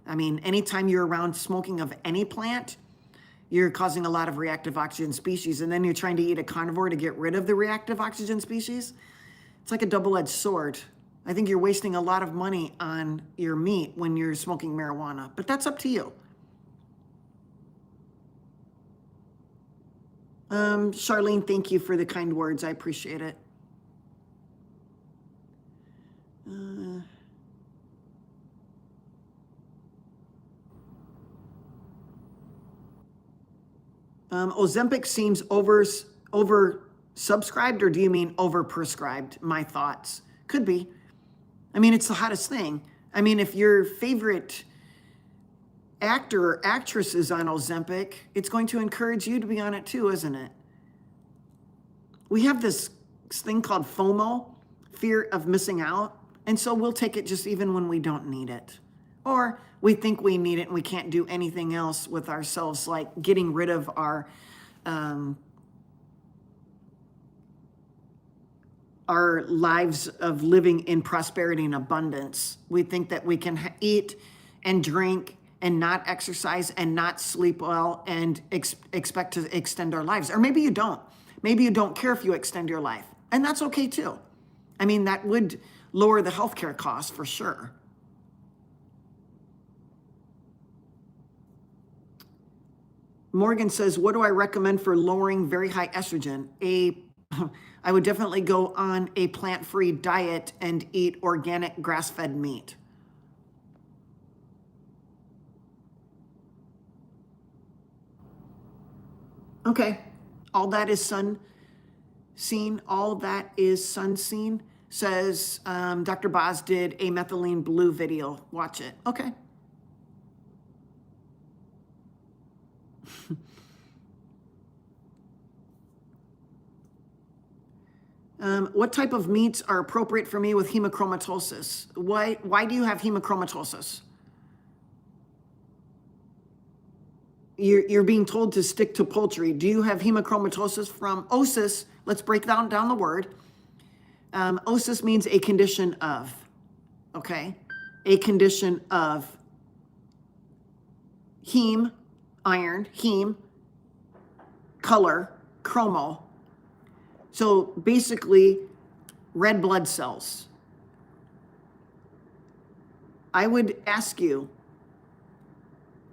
I mean, anytime you're around smoking of any plant, you're causing a lot of reactive oxygen species, and then you're trying to eat a carnivore to get rid of the reactive oxygen species. It's like a double-edged sword. I think you're wasting a lot of money on your meat when you're smoking marijuana, but that's up to you. Charlene, thank you for the kind words. I appreciate it. Ozempic seems over-subscribed, or do you mean over-prescribed? My thoughts. Could be. I mean, it's the hottest thing. I mean, if your favorite actor or actress is on Ozempic, it's going to encourage you to be on it too, isn't it? We have this thing called FOMO, fear of missing out, and so we'll take it just even when we don't need it. Or we think we need it and we can't do anything else with ourselves, like getting rid of our lives of living in prosperity and abundance. We think that we can eat and drink and not exercise and not sleep well and expect to extend our lives. Or maybe you don't. Maybe you don't care if you extend your life. And that's okay too. I mean, that would lower the healthcare costs for sure. Morgan says, what do I recommend for lowering very high estrogen? I would definitely go on a plant-free diet and eat organic grass-fed meat. Okay, all that is sun seen. All that is sun seen, says Dr. Boz did a methylene blue video. Watch it. Okay. What type of meats are appropriate for me with hemochromatosis? Why do you have hemochromatosis? You're being told to stick to poultry. Do you have hemochromatosis from osis? Let's break down the word. Osis means a condition of, okay? A condition of heme, iron, heme, color, chromo. So basically, red blood cells. I would ask you,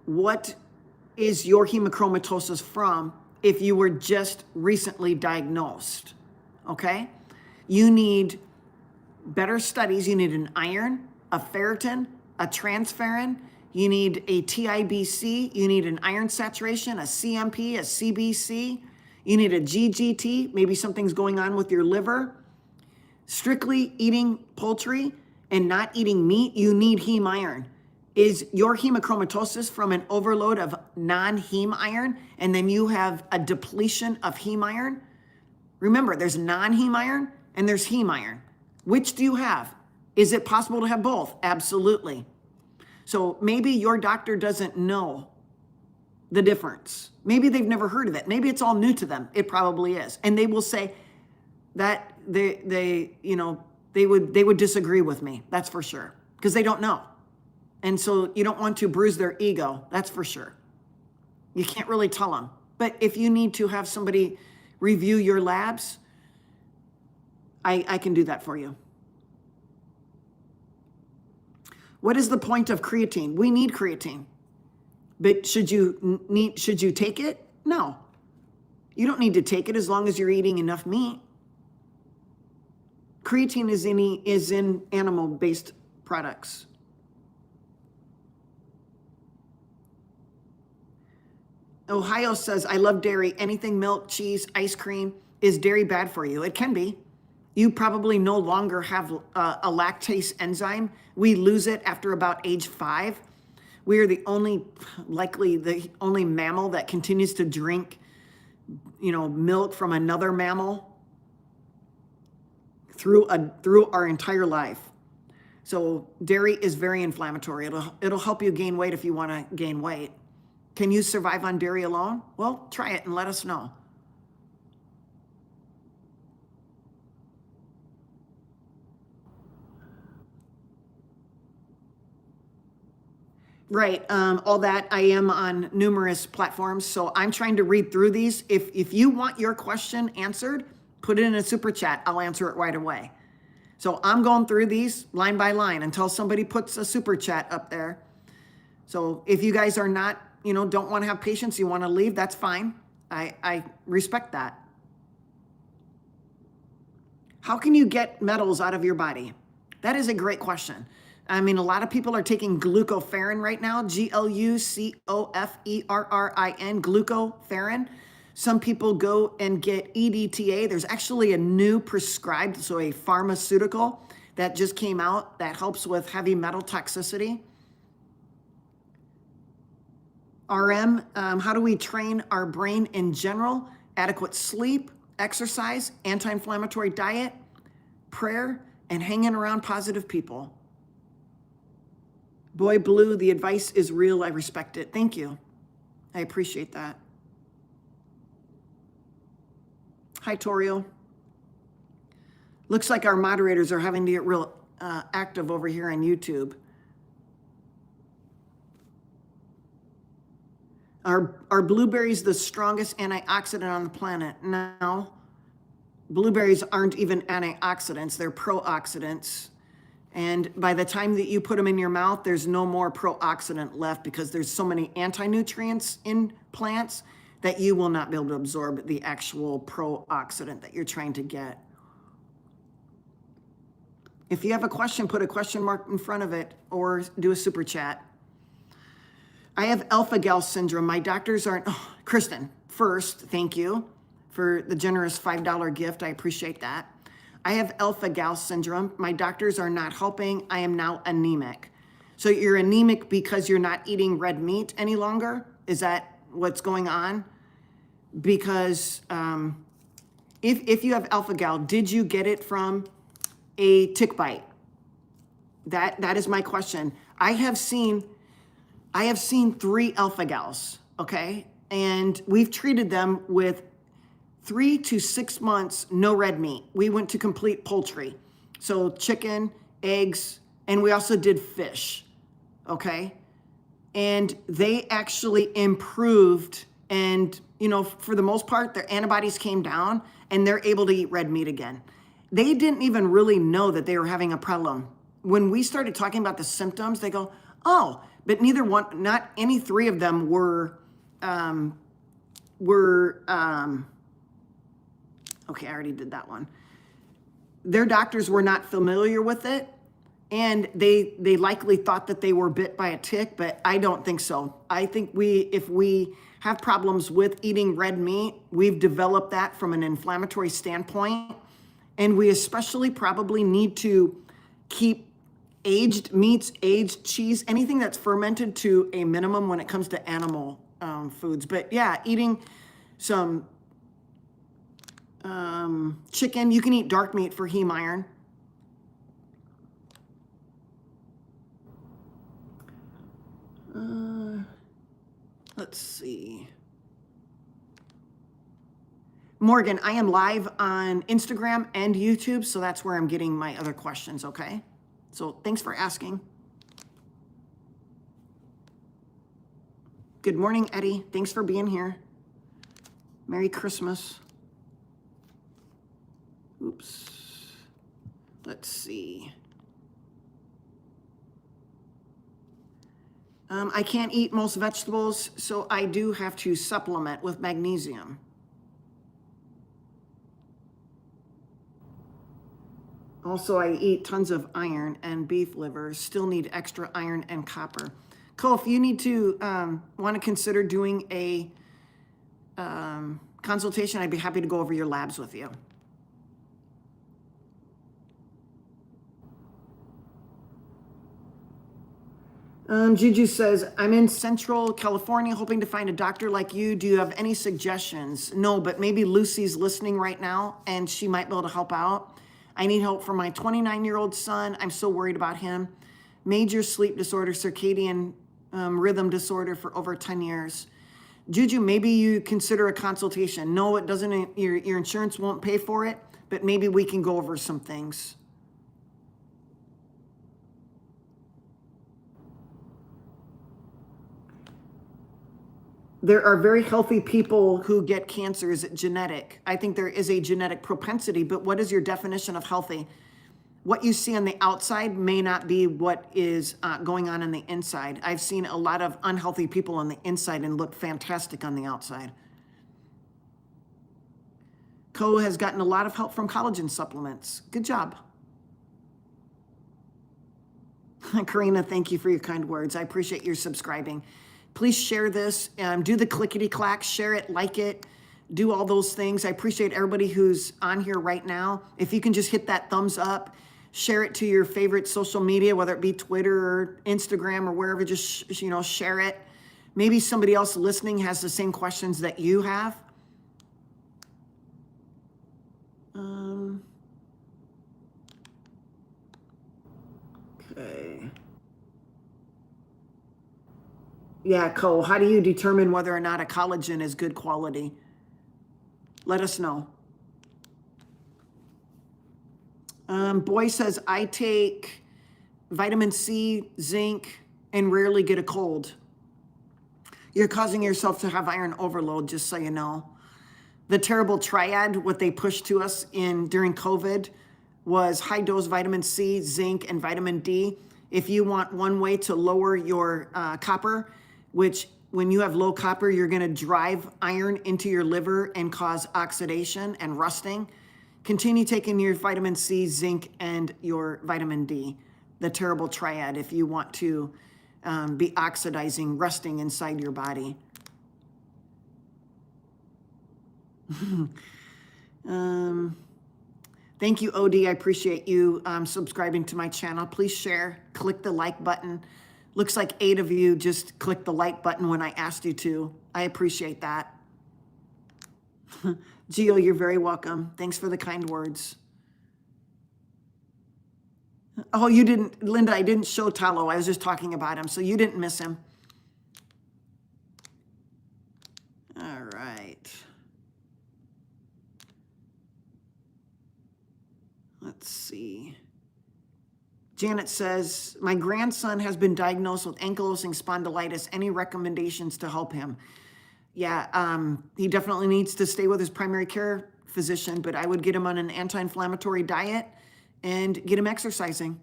what is your hemochromatosis from if you were just recently diagnosed? Okay? You need better studies. You need an iron, a ferritin, a transferrin. You need a TIBC. You need an iron saturation, a CMP, a CBC. You need a GGT. Maybe something's going on with your liver. Strictly eating poultry and not eating meat, you need heme iron. Is your hemochromatosis from an overload of non-heme iron, and then you have a depletion of heme iron? Remember, there's non-heme iron and there's heme iron. Which do you have? Is it possible to have both? Absolutely. So maybe your doctor doesn't know the difference. Maybe they've never heard of it. Maybe it's all new to them. It probably is. And they will say that they would disagree with me. That's for sure. Because they don't know. And so you don't want to bruise their ego. That's for sure. You can't really tell them. But if you need to have somebody review your labs, I can do that for you. What is the point of creatine? We need creatine. But should you take it? No. You don't need to take it as long as you're eating enough meat. Creatine is in animal-based products. Ohio says, I love dairy. Anything milk, cheese, ice cream. Is dairy bad for you? It can be. You probably no longer have a lactase enzyme. We lose it after about age 5. We are likely the only mammal that continues to drink, milk from another mammal through our entire life. So dairy is very inflammatory. It'll help you gain weight if you want to gain weight. Can you survive on dairy alone? Well, try it and let us know. Right. All that. I am on numerous platforms, so I'm trying to read through these. If you want your question answered, put it in a super chat. I'll answer it right away. So I'm going through these line by line until somebody puts a super chat up there. So if you guys are not, don't want to have patience, you want to leave, that's fine. I respect that. How can you get metals out of your body? That is a great question. I mean, a lot of people are taking glucoferrin right now, Glucoferrin, glucoferrin. Some people go and get EDTA. There's actually a new prescribed, so a pharmaceutical that just came out that helps with heavy metal toxicity. RM, how do we train our brain in general? Adequate sleep, exercise, anti-inflammatory diet, prayer, and hanging around positive people. Boy Blue, the advice is real. I respect it. Thank you. I appreciate that. Hi, Torio. Looks like our moderators are having to get real active over here on YouTube. Are blueberries the strongest antioxidant on the planet? No. Blueberries aren't even antioxidants. They're pro-oxidants. And by the time that you put them in your mouth, there's no more pro-oxidant left because there's so many anti-nutrients in plants that you will not be able to absorb the actual pro-oxidant that you're trying to get. If you have a question, put a question mark in front of it or do a super chat. I have alpha-gal syndrome. My doctors aren't, Kristen, first, thank you for the generous $5 gift. I appreciate that. I have alpha-gal syndrome. My doctors are not helping. I am now anemic. So you're anemic because you're not eating red meat any longer? Is that what's going on? Because if you have alpha-gal, did you get it from a tick bite? That is my question. I have seen 3 alpha-gals, okay? And we've treated them with 3 to 6 months, no red meat. We went to complete poultry. So chicken, eggs, and we also did fish, okay? And they actually improved and, for the most part, their antibodies came down and they're able to eat red meat again. They didn't even really know that they were having a problem. When we started talking about the symptoms, they go, oh, but not any 3 of them were okay, I already did that one. Their doctors were not familiar with it, and they likely thought that they were bit by a tick, but I don't think so. I think if we have problems with eating red meat, we've developed that from an inflammatory standpoint, and we especially probably need to keep aged meats, aged cheese, anything that's fermented to a minimum when it comes to animal foods. But yeah, eating some chicken. You can eat dark meat for heme iron. Let's see. Morgan, I am live on Instagram and YouTube, so that's where I'm getting my other questions, okay? So thanks for asking. Good morning, Eddie. Thanks for being here. Merry Christmas. Oops. Let's see. I can't eat most vegetables, so I do have to supplement with magnesium. Also, I eat tons of iron and beef liver, still need extra iron and copper. Cole, if you need to want to consider doing a consultation, I'd be happy to go over your labs with you. Juju says, I'm in Central California hoping to find a doctor like you. Do you have any suggestions? No, but maybe Lucy's listening right now and she might be able to help out. I need help for my 29-year-old son. I'm so worried about him. Major sleep disorder, circadian rhythm disorder for over 10 years. Juju, maybe you consider a consultation. No, it doesn't. Your insurance won't pay for it, but maybe we can go over some things. There are very healthy people who get cancer. Is it genetic? I think there is a genetic propensity, but what is your definition of healthy? What you see on the outside may not be what is going on the inside. I've seen a lot of unhealthy people on the inside and look fantastic on the outside. Co has gotten a lot of help from collagen supplements. Good job. Karina, thank you for your kind words. I appreciate your subscribing. Please share this. Do the clickety-clack, share it, like it, do all those things. I appreciate everybody who's on here right now. If you can just hit that thumbs up, share it to your favorite social media, whether it be Twitter or Instagram or wherever, just, share it. Maybe somebody else listening has the same questions that you have. Okay. Yeah, Cole, how do you determine whether or not a collagen is good quality? Let us know. Boy says, I take vitamin C, zinc, and rarely get a cold. You're causing yourself to have iron overload, just so you know. The terrible triad, what they pushed to us during COVID, was high dose vitamin C, zinc, and vitamin D. If you want one way to lower your copper, which when you have low copper, you're going to drive iron into your liver and cause oxidation and rusting. Continue taking your vitamin C, zinc, and your vitamin D, the terrible triad, if you want to be oxidizing, rusting inside your body. Thank you, OD. I appreciate you subscribing to my channel. Please share, click the like button. Looks like 8 of you just clicked the like button when I asked you to. I appreciate that. Gio, you're very welcome. Thanks for the kind words. Oh, you didn't, Linda, I didn't show Talo. I was just talking about him, so you didn't miss him. All right. Let's see. Janet says, my grandson has been diagnosed with ankylosing spondylitis. Any recommendations to help him? Yeah, he definitely needs to stay with his primary care physician, but I would get him on an anti-inflammatory diet and get him exercising.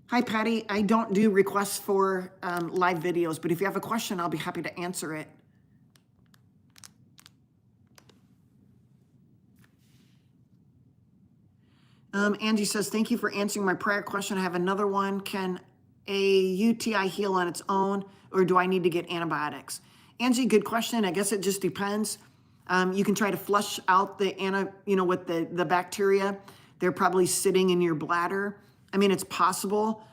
Hi, Patty. I don't do requests for live videos, but if you have a question, I'll be happy to answer it. Angie says, thank you for answering my prior question. I have another one. Can a UTI heal on its own, or do I need to get antibiotics? Angie, good question. I guess it just depends. You can try to flush out the with the bacteria. They're probably sitting in your bladder. I mean, it's possible.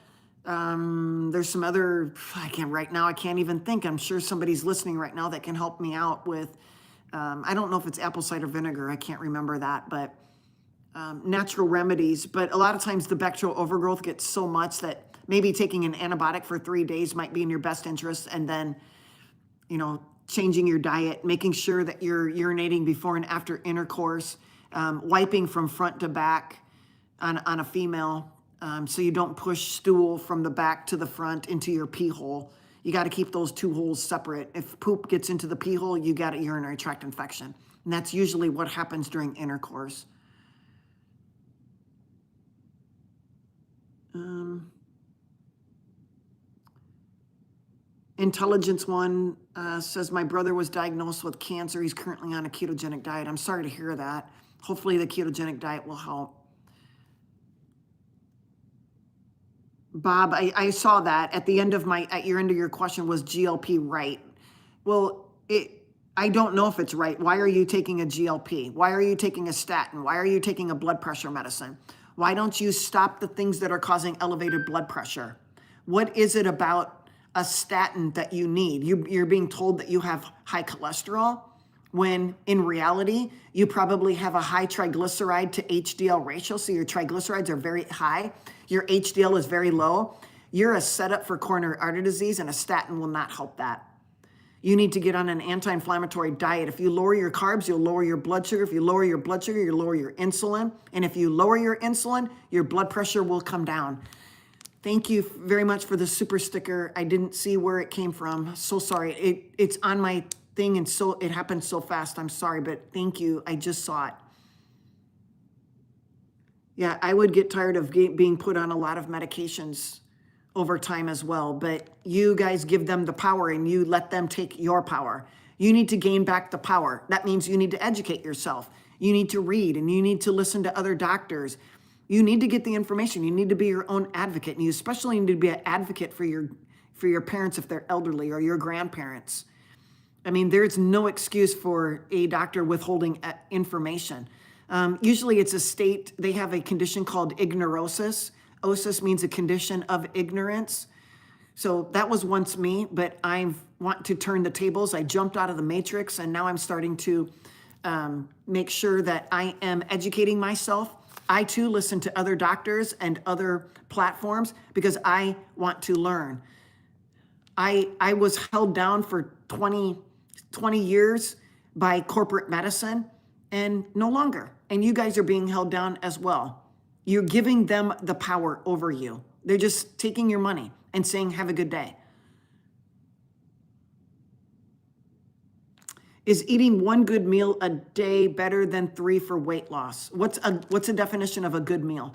There's some other, I can't even think. I'm sure somebody's listening right now that can help me out with, I don't know if it's apple cider vinegar. I can't remember that, but natural remedies. But a lot of times the bacterial overgrowth gets so much that maybe taking an antibiotic for 3 days might be in your best interest. And then, changing your diet, making sure that you're urinating before and after intercourse, wiping from front to back on a female, so you don't push stool from the back to the front into your pee hole. You got to keep those two holes separate. If poop gets into the pee hole, you got a urinary tract infection. And that's usually what happens during intercourse. Intelligence One says, my brother was diagnosed with cancer. He's currently on a ketogenic diet. I'm sorry to hear that. Hopefully the ketogenic diet will help. Bob, I saw that at the end of at your end of your question, was GLP right? Well, I don't know if it's right. Why are you taking a GLP? Why are you taking a statin? Why are you taking a blood pressure medicine? Why don't you stop the things that are causing elevated blood pressure? What is it about a statin that you need? You're being told that you have high cholesterol. when in reality, you probably have a high triglyceride to HDL ratio. So your triglycerides are very high. Your HDL is very low. You're a setup for coronary artery disease, and a statin will not help that. You need to get on an anti-inflammatory diet. If you lower your carbs, you'll lower your blood sugar. If you lower your blood sugar, you'll lower your insulin. And if you lower your insulin, your blood pressure will come down. Thank you very much for the super sticker. I didn't see where it came from. So sorry. It's on my thing, and so it happened so fast. I'm sorry, but thank you. I just saw it. Yeah, I would get tired of being put on a lot of medications over time as well, but you guys give them the power and you let them take your power. You need to gain back the power. That means you need to educate yourself. You need to read, and you need to listen to other doctors. You need to get the information. You need to be your own advocate, and you especially need to be an advocate for your parents if they're elderly, or your grandparents. I mean, there's no excuse for a doctor withholding information. Usually it's a state, they have a condition called ignorosis. Osis means a condition of ignorance. So that was once me, but I want to turn the tables. I jumped out of the matrix, and now I'm starting to make sure that I am educating myself. I too listen to other doctors and other platforms because I want to learn. I was held down for 20 years by corporate medicine, and no longer. And you guys are being held down as well. You're giving them the power over you. They're just taking your money and saying, have a good day. Is eating one good meal a day better than 3 for weight loss? What's a definition of a good meal?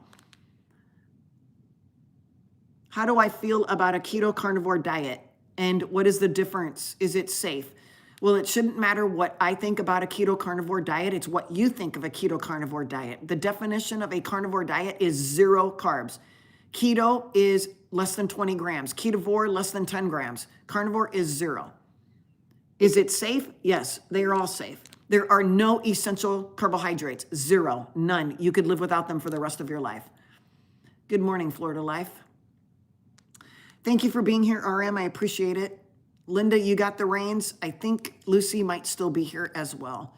How do I feel about a keto carnivore diet? And what is the difference? Is it safe? Well, it shouldn't matter what I think about a keto carnivore diet. It's what you think of a keto carnivore diet. The definition of a carnivore diet is 0 carbs. Keto is less than 20 grams. Ketovore, less than 10 grams. Carnivore is 0. Is it safe? Yes, they are all safe. There are no essential carbohydrates. 0, none. You could live without them for the rest of your life. Good morning, Florida Life. Thank you for being here, RM. I appreciate it. Linda, you got the reins. I think Lucy might still be here as well.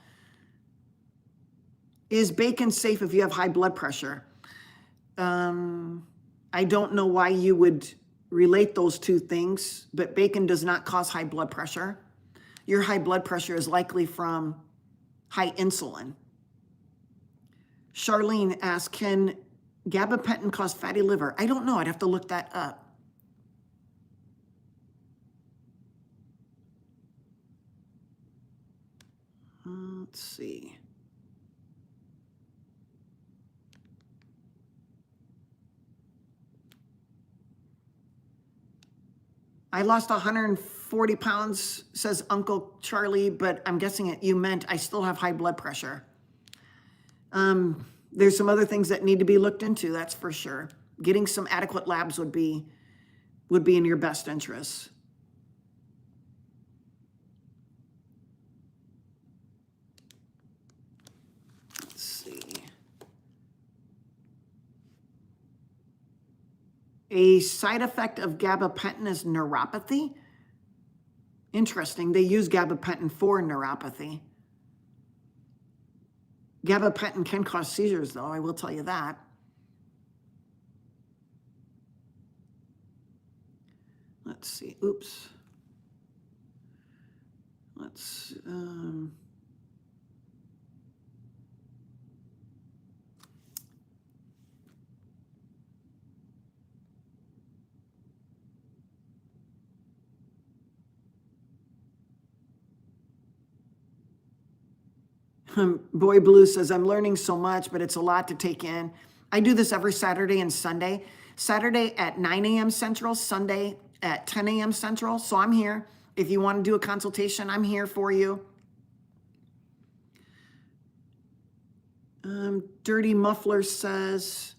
Is bacon safe if you have high blood pressure? I don't know why you would relate those two things, but bacon does not cause high blood pressure. Your high blood pressure is likely from high insulin. Charlene asks, can gabapentin cause fatty liver? I don't know. I'd have to look that up. Let's see. I lost 140 pounds, says Uncle Charlie, but I'm guessing you meant I still have high blood pressure. There's some other things that need to be looked into, that's for sure. Getting some adequate labs would be in your best interest. Let's see. A side effect of gabapentin is neuropathy. Interesting. They use gabapentin for neuropathy. Gabapentin can cause seizures, though. I will tell you that. Let's see. Oops. Let's... Boy Blue says, I'm learning so much, but it's a lot to take in. I do this every Saturday and Sunday. Saturday at 9 a.m. Central, Sunday at 10 a.m. Central. So I'm here. If you want to do a consultation, I'm here for you. Dirty Muffler says,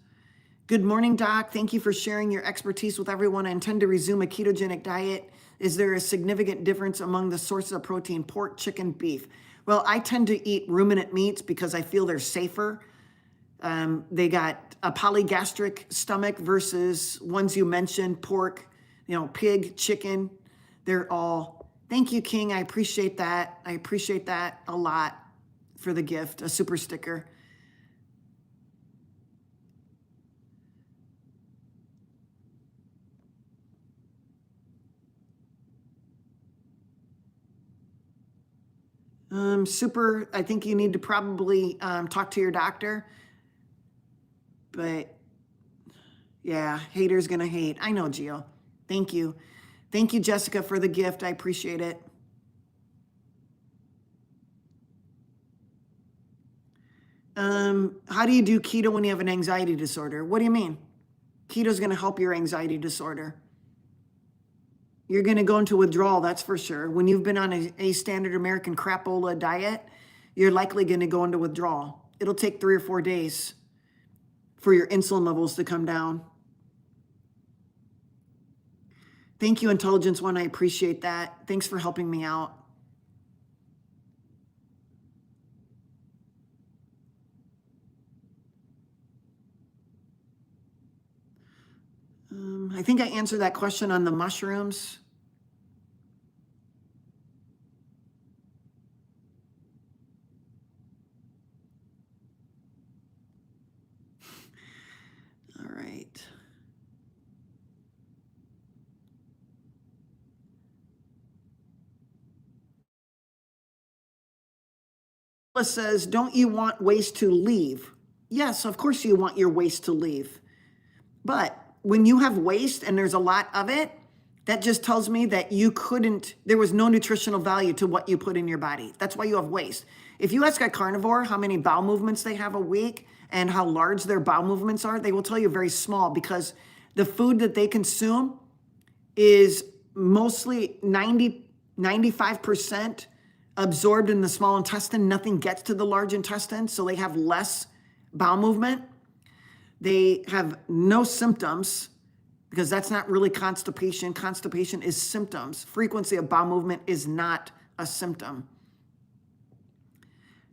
good morning, Doc. Thank you for sharing your expertise with everyone. I intend to resume a ketogenic diet. Is there a significant difference among the sources of protein, pork, chicken, beef? Well, I tend to eat ruminant meats because I feel they're safer. They got a polygastric stomach versus ones you mentioned, pork, pig, chicken. They're all Thank you, King. I appreciate that. I appreciate that a lot for the gift, a super sticker. Super, I think you need to probably talk to your doctor. But yeah, haters gonna hate. I know, Gio. Thank you. Thank you, Jessica, for the gift. I appreciate it. How do you do keto when you have an anxiety disorder? What do you mean? Keto's gonna help your anxiety disorder. You're gonna go into withdrawal, that's for sure. When you've been on a standard American crapola diet, you're likely gonna go into withdrawal. It'll take 3 or 4 days for your insulin levels to come down. Thank you, Intelligence One. I appreciate that. Thanks for helping me out. I think I answered that question on the mushrooms. All right. Says, don't you want waste to leave? Yes, of course you want your waste to leave. But when you have waste and there's a lot of it, that just tells me that there was no nutritional value to what you put in your body. That's why you have waste. If you ask a carnivore how many bowel movements they have a week and how large their bowel movements are, they will tell you very small, because the food that they consume is mostly 95% absorbed in the small intestine. Nothing gets to the large intestine, so they have less bowel movement. They have no symptoms, because that's not really constipation. Constipation is symptoms. Frequency of bowel movement is not a symptom.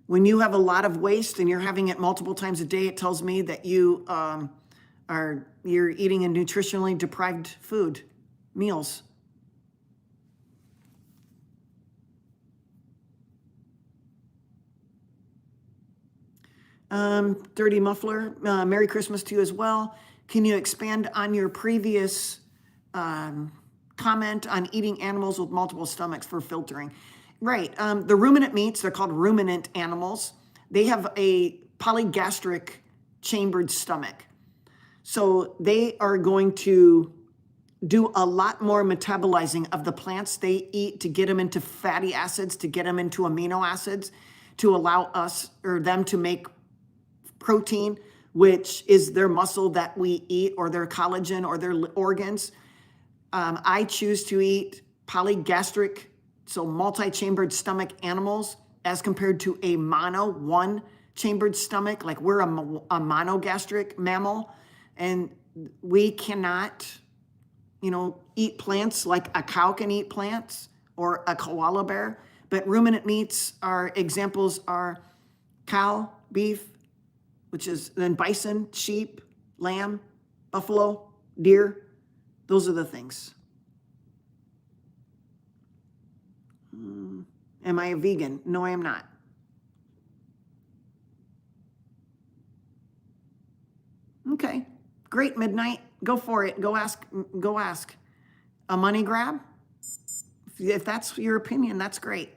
When you have a lot of waste and you're having it multiple times a day, it tells me that you're eating a nutritionally deprived food, meals. Dirty Muffler, Merry Christmas to you as well. Can you expand on your previous comment on eating animals with multiple stomachs for filtering? Right. The ruminant meats, they're called ruminant animals. They have a polygastric chambered stomach. So they are going to do a lot more metabolizing of the plants they eat to get them into fatty acids, to get them into amino acids, to allow us or them to make protein, which is their muscle that we eat, or their collagen, or their organs. I choose to eat polygastric, so multi-chambered stomach animals, as compared to a one-chambered stomach. Like, we're a monogastric mammal, and we cannot, eat plants like a cow can eat plants, or a koala bear. But ruminant meats examples are cow, beef, which is then bison, sheep, lamb, buffalo, deer. Those are the things. Am I a vegan? No, I am not. Okay, great, Midnight. Go for it. Go ask. A money grab? If that's your opinion, that's great.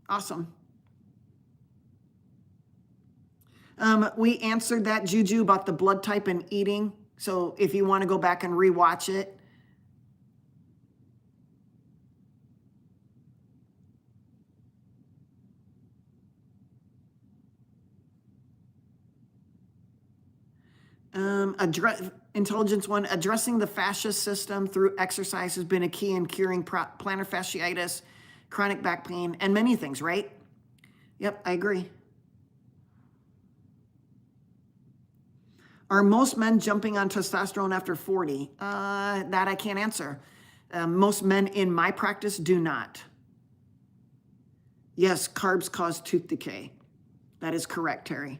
Awesome. We answered that, Juju, about the blood type and eating. So if you want to go back and rewatch it. Intelligence One, addressing the fascia system through exercise has been a key in curing plantar fasciitis, chronic back pain, and many things, right? Yep, I agree. Are most men jumping on testosterone after 40? That I can't answer. Most men in my practice do not. Yes, carbs cause tooth decay. That is correct, Terry.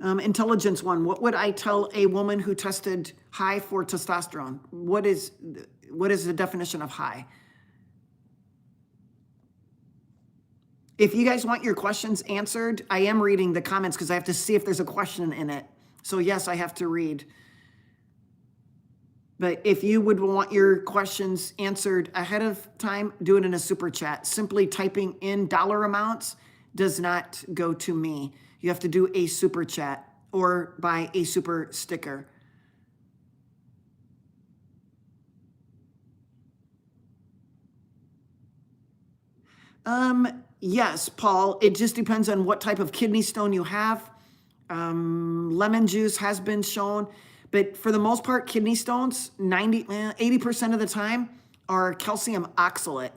Intelligence one. What would I tell a woman who tested high for testosterone? What is the definition of high? If you guys want your questions answered, I am reading the comments because I have to see if there's a question in it. So yes, I have to read. But if you would want your questions answered ahead of time, do it in a super chat. Simply typing in dollar amounts does not go to me. You have to do a super chat or buy a super sticker. Yes, Paul, it just depends on what type of kidney stone you have. Lemon juice has been shown, but for the most part, kidney stones, 80% of the time are calcium oxalate.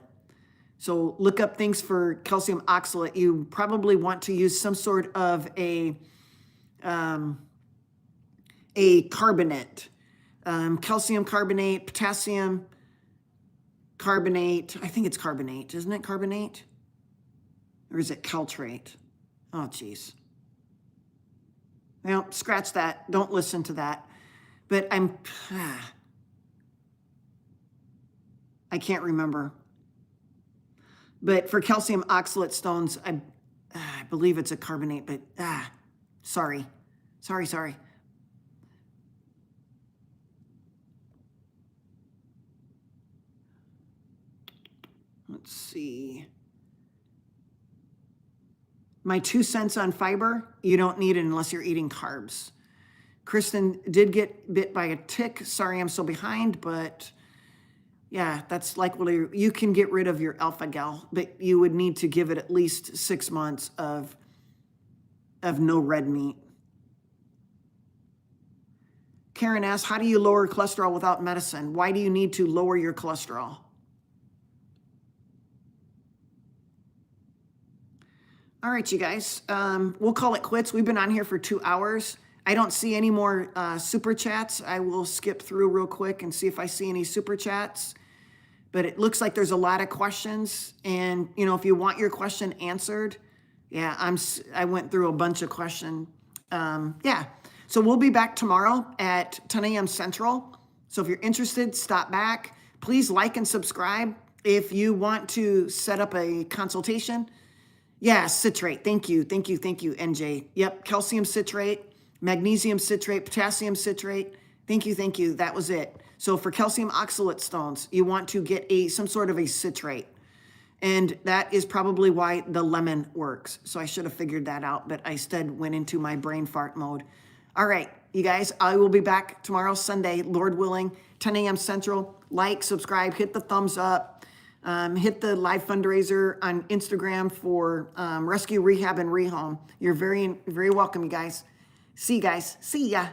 So look up things for calcium oxalate. You probably want to use some sort of a carbonate, calcium carbonate, potassium carbonate. I think it's carbonate, isn't it carbonate? Or is it caltrate? Oh, geez. Well, scratch that. Don't listen to that. But I can't remember. But for calcium oxalate stones, I believe it's a carbonate, but sorry. Let's see. My 2 cents on fiber, you don't need it unless you're eating carbs. Kristen did get bit by a tick. Sorry, I'm so behind, but yeah, that's likely. You can get rid of your alpha-gal, but you would need to give it at least 6 months of no red meat. Karen asks, how do you lower cholesterol without medicine? Why do you need to lower your cholesterol? All right, you guys, we'll call it quits. We've been on here for 2 hours. I don't see any more super chats. I will skip through real quick and see if I see any super chats. But it looks like there's a lot of questions. And, you know, if you want your question answered, yeah, I went through a bunch of questions. Yeah, so we'll be back tomorrow at 10 a.m. Central. So if you're interested, stop back. Please like and subscribe. If you want to set up a consultation, yeah, citrate. Thank you, NJ. Yep, calcium citrate, magnesium citrate, potassium citrate. Thank you. That was it. So for calcium oxalate stones, you want to get some sort of a citrate. And that is probably why the lemon works. So I should have figured that out, but I instead went into my brain fart mode. All right, you guys, I will be back tomorrow, Sunday, Lord willing, 10 a.m. Central. Like, subscribe, hit the thumbs up. Hit the live fundraiser on Instagram for Rescue, Rehab, and Rehome. You're very, very welcome, you guys. See you guys. See ya.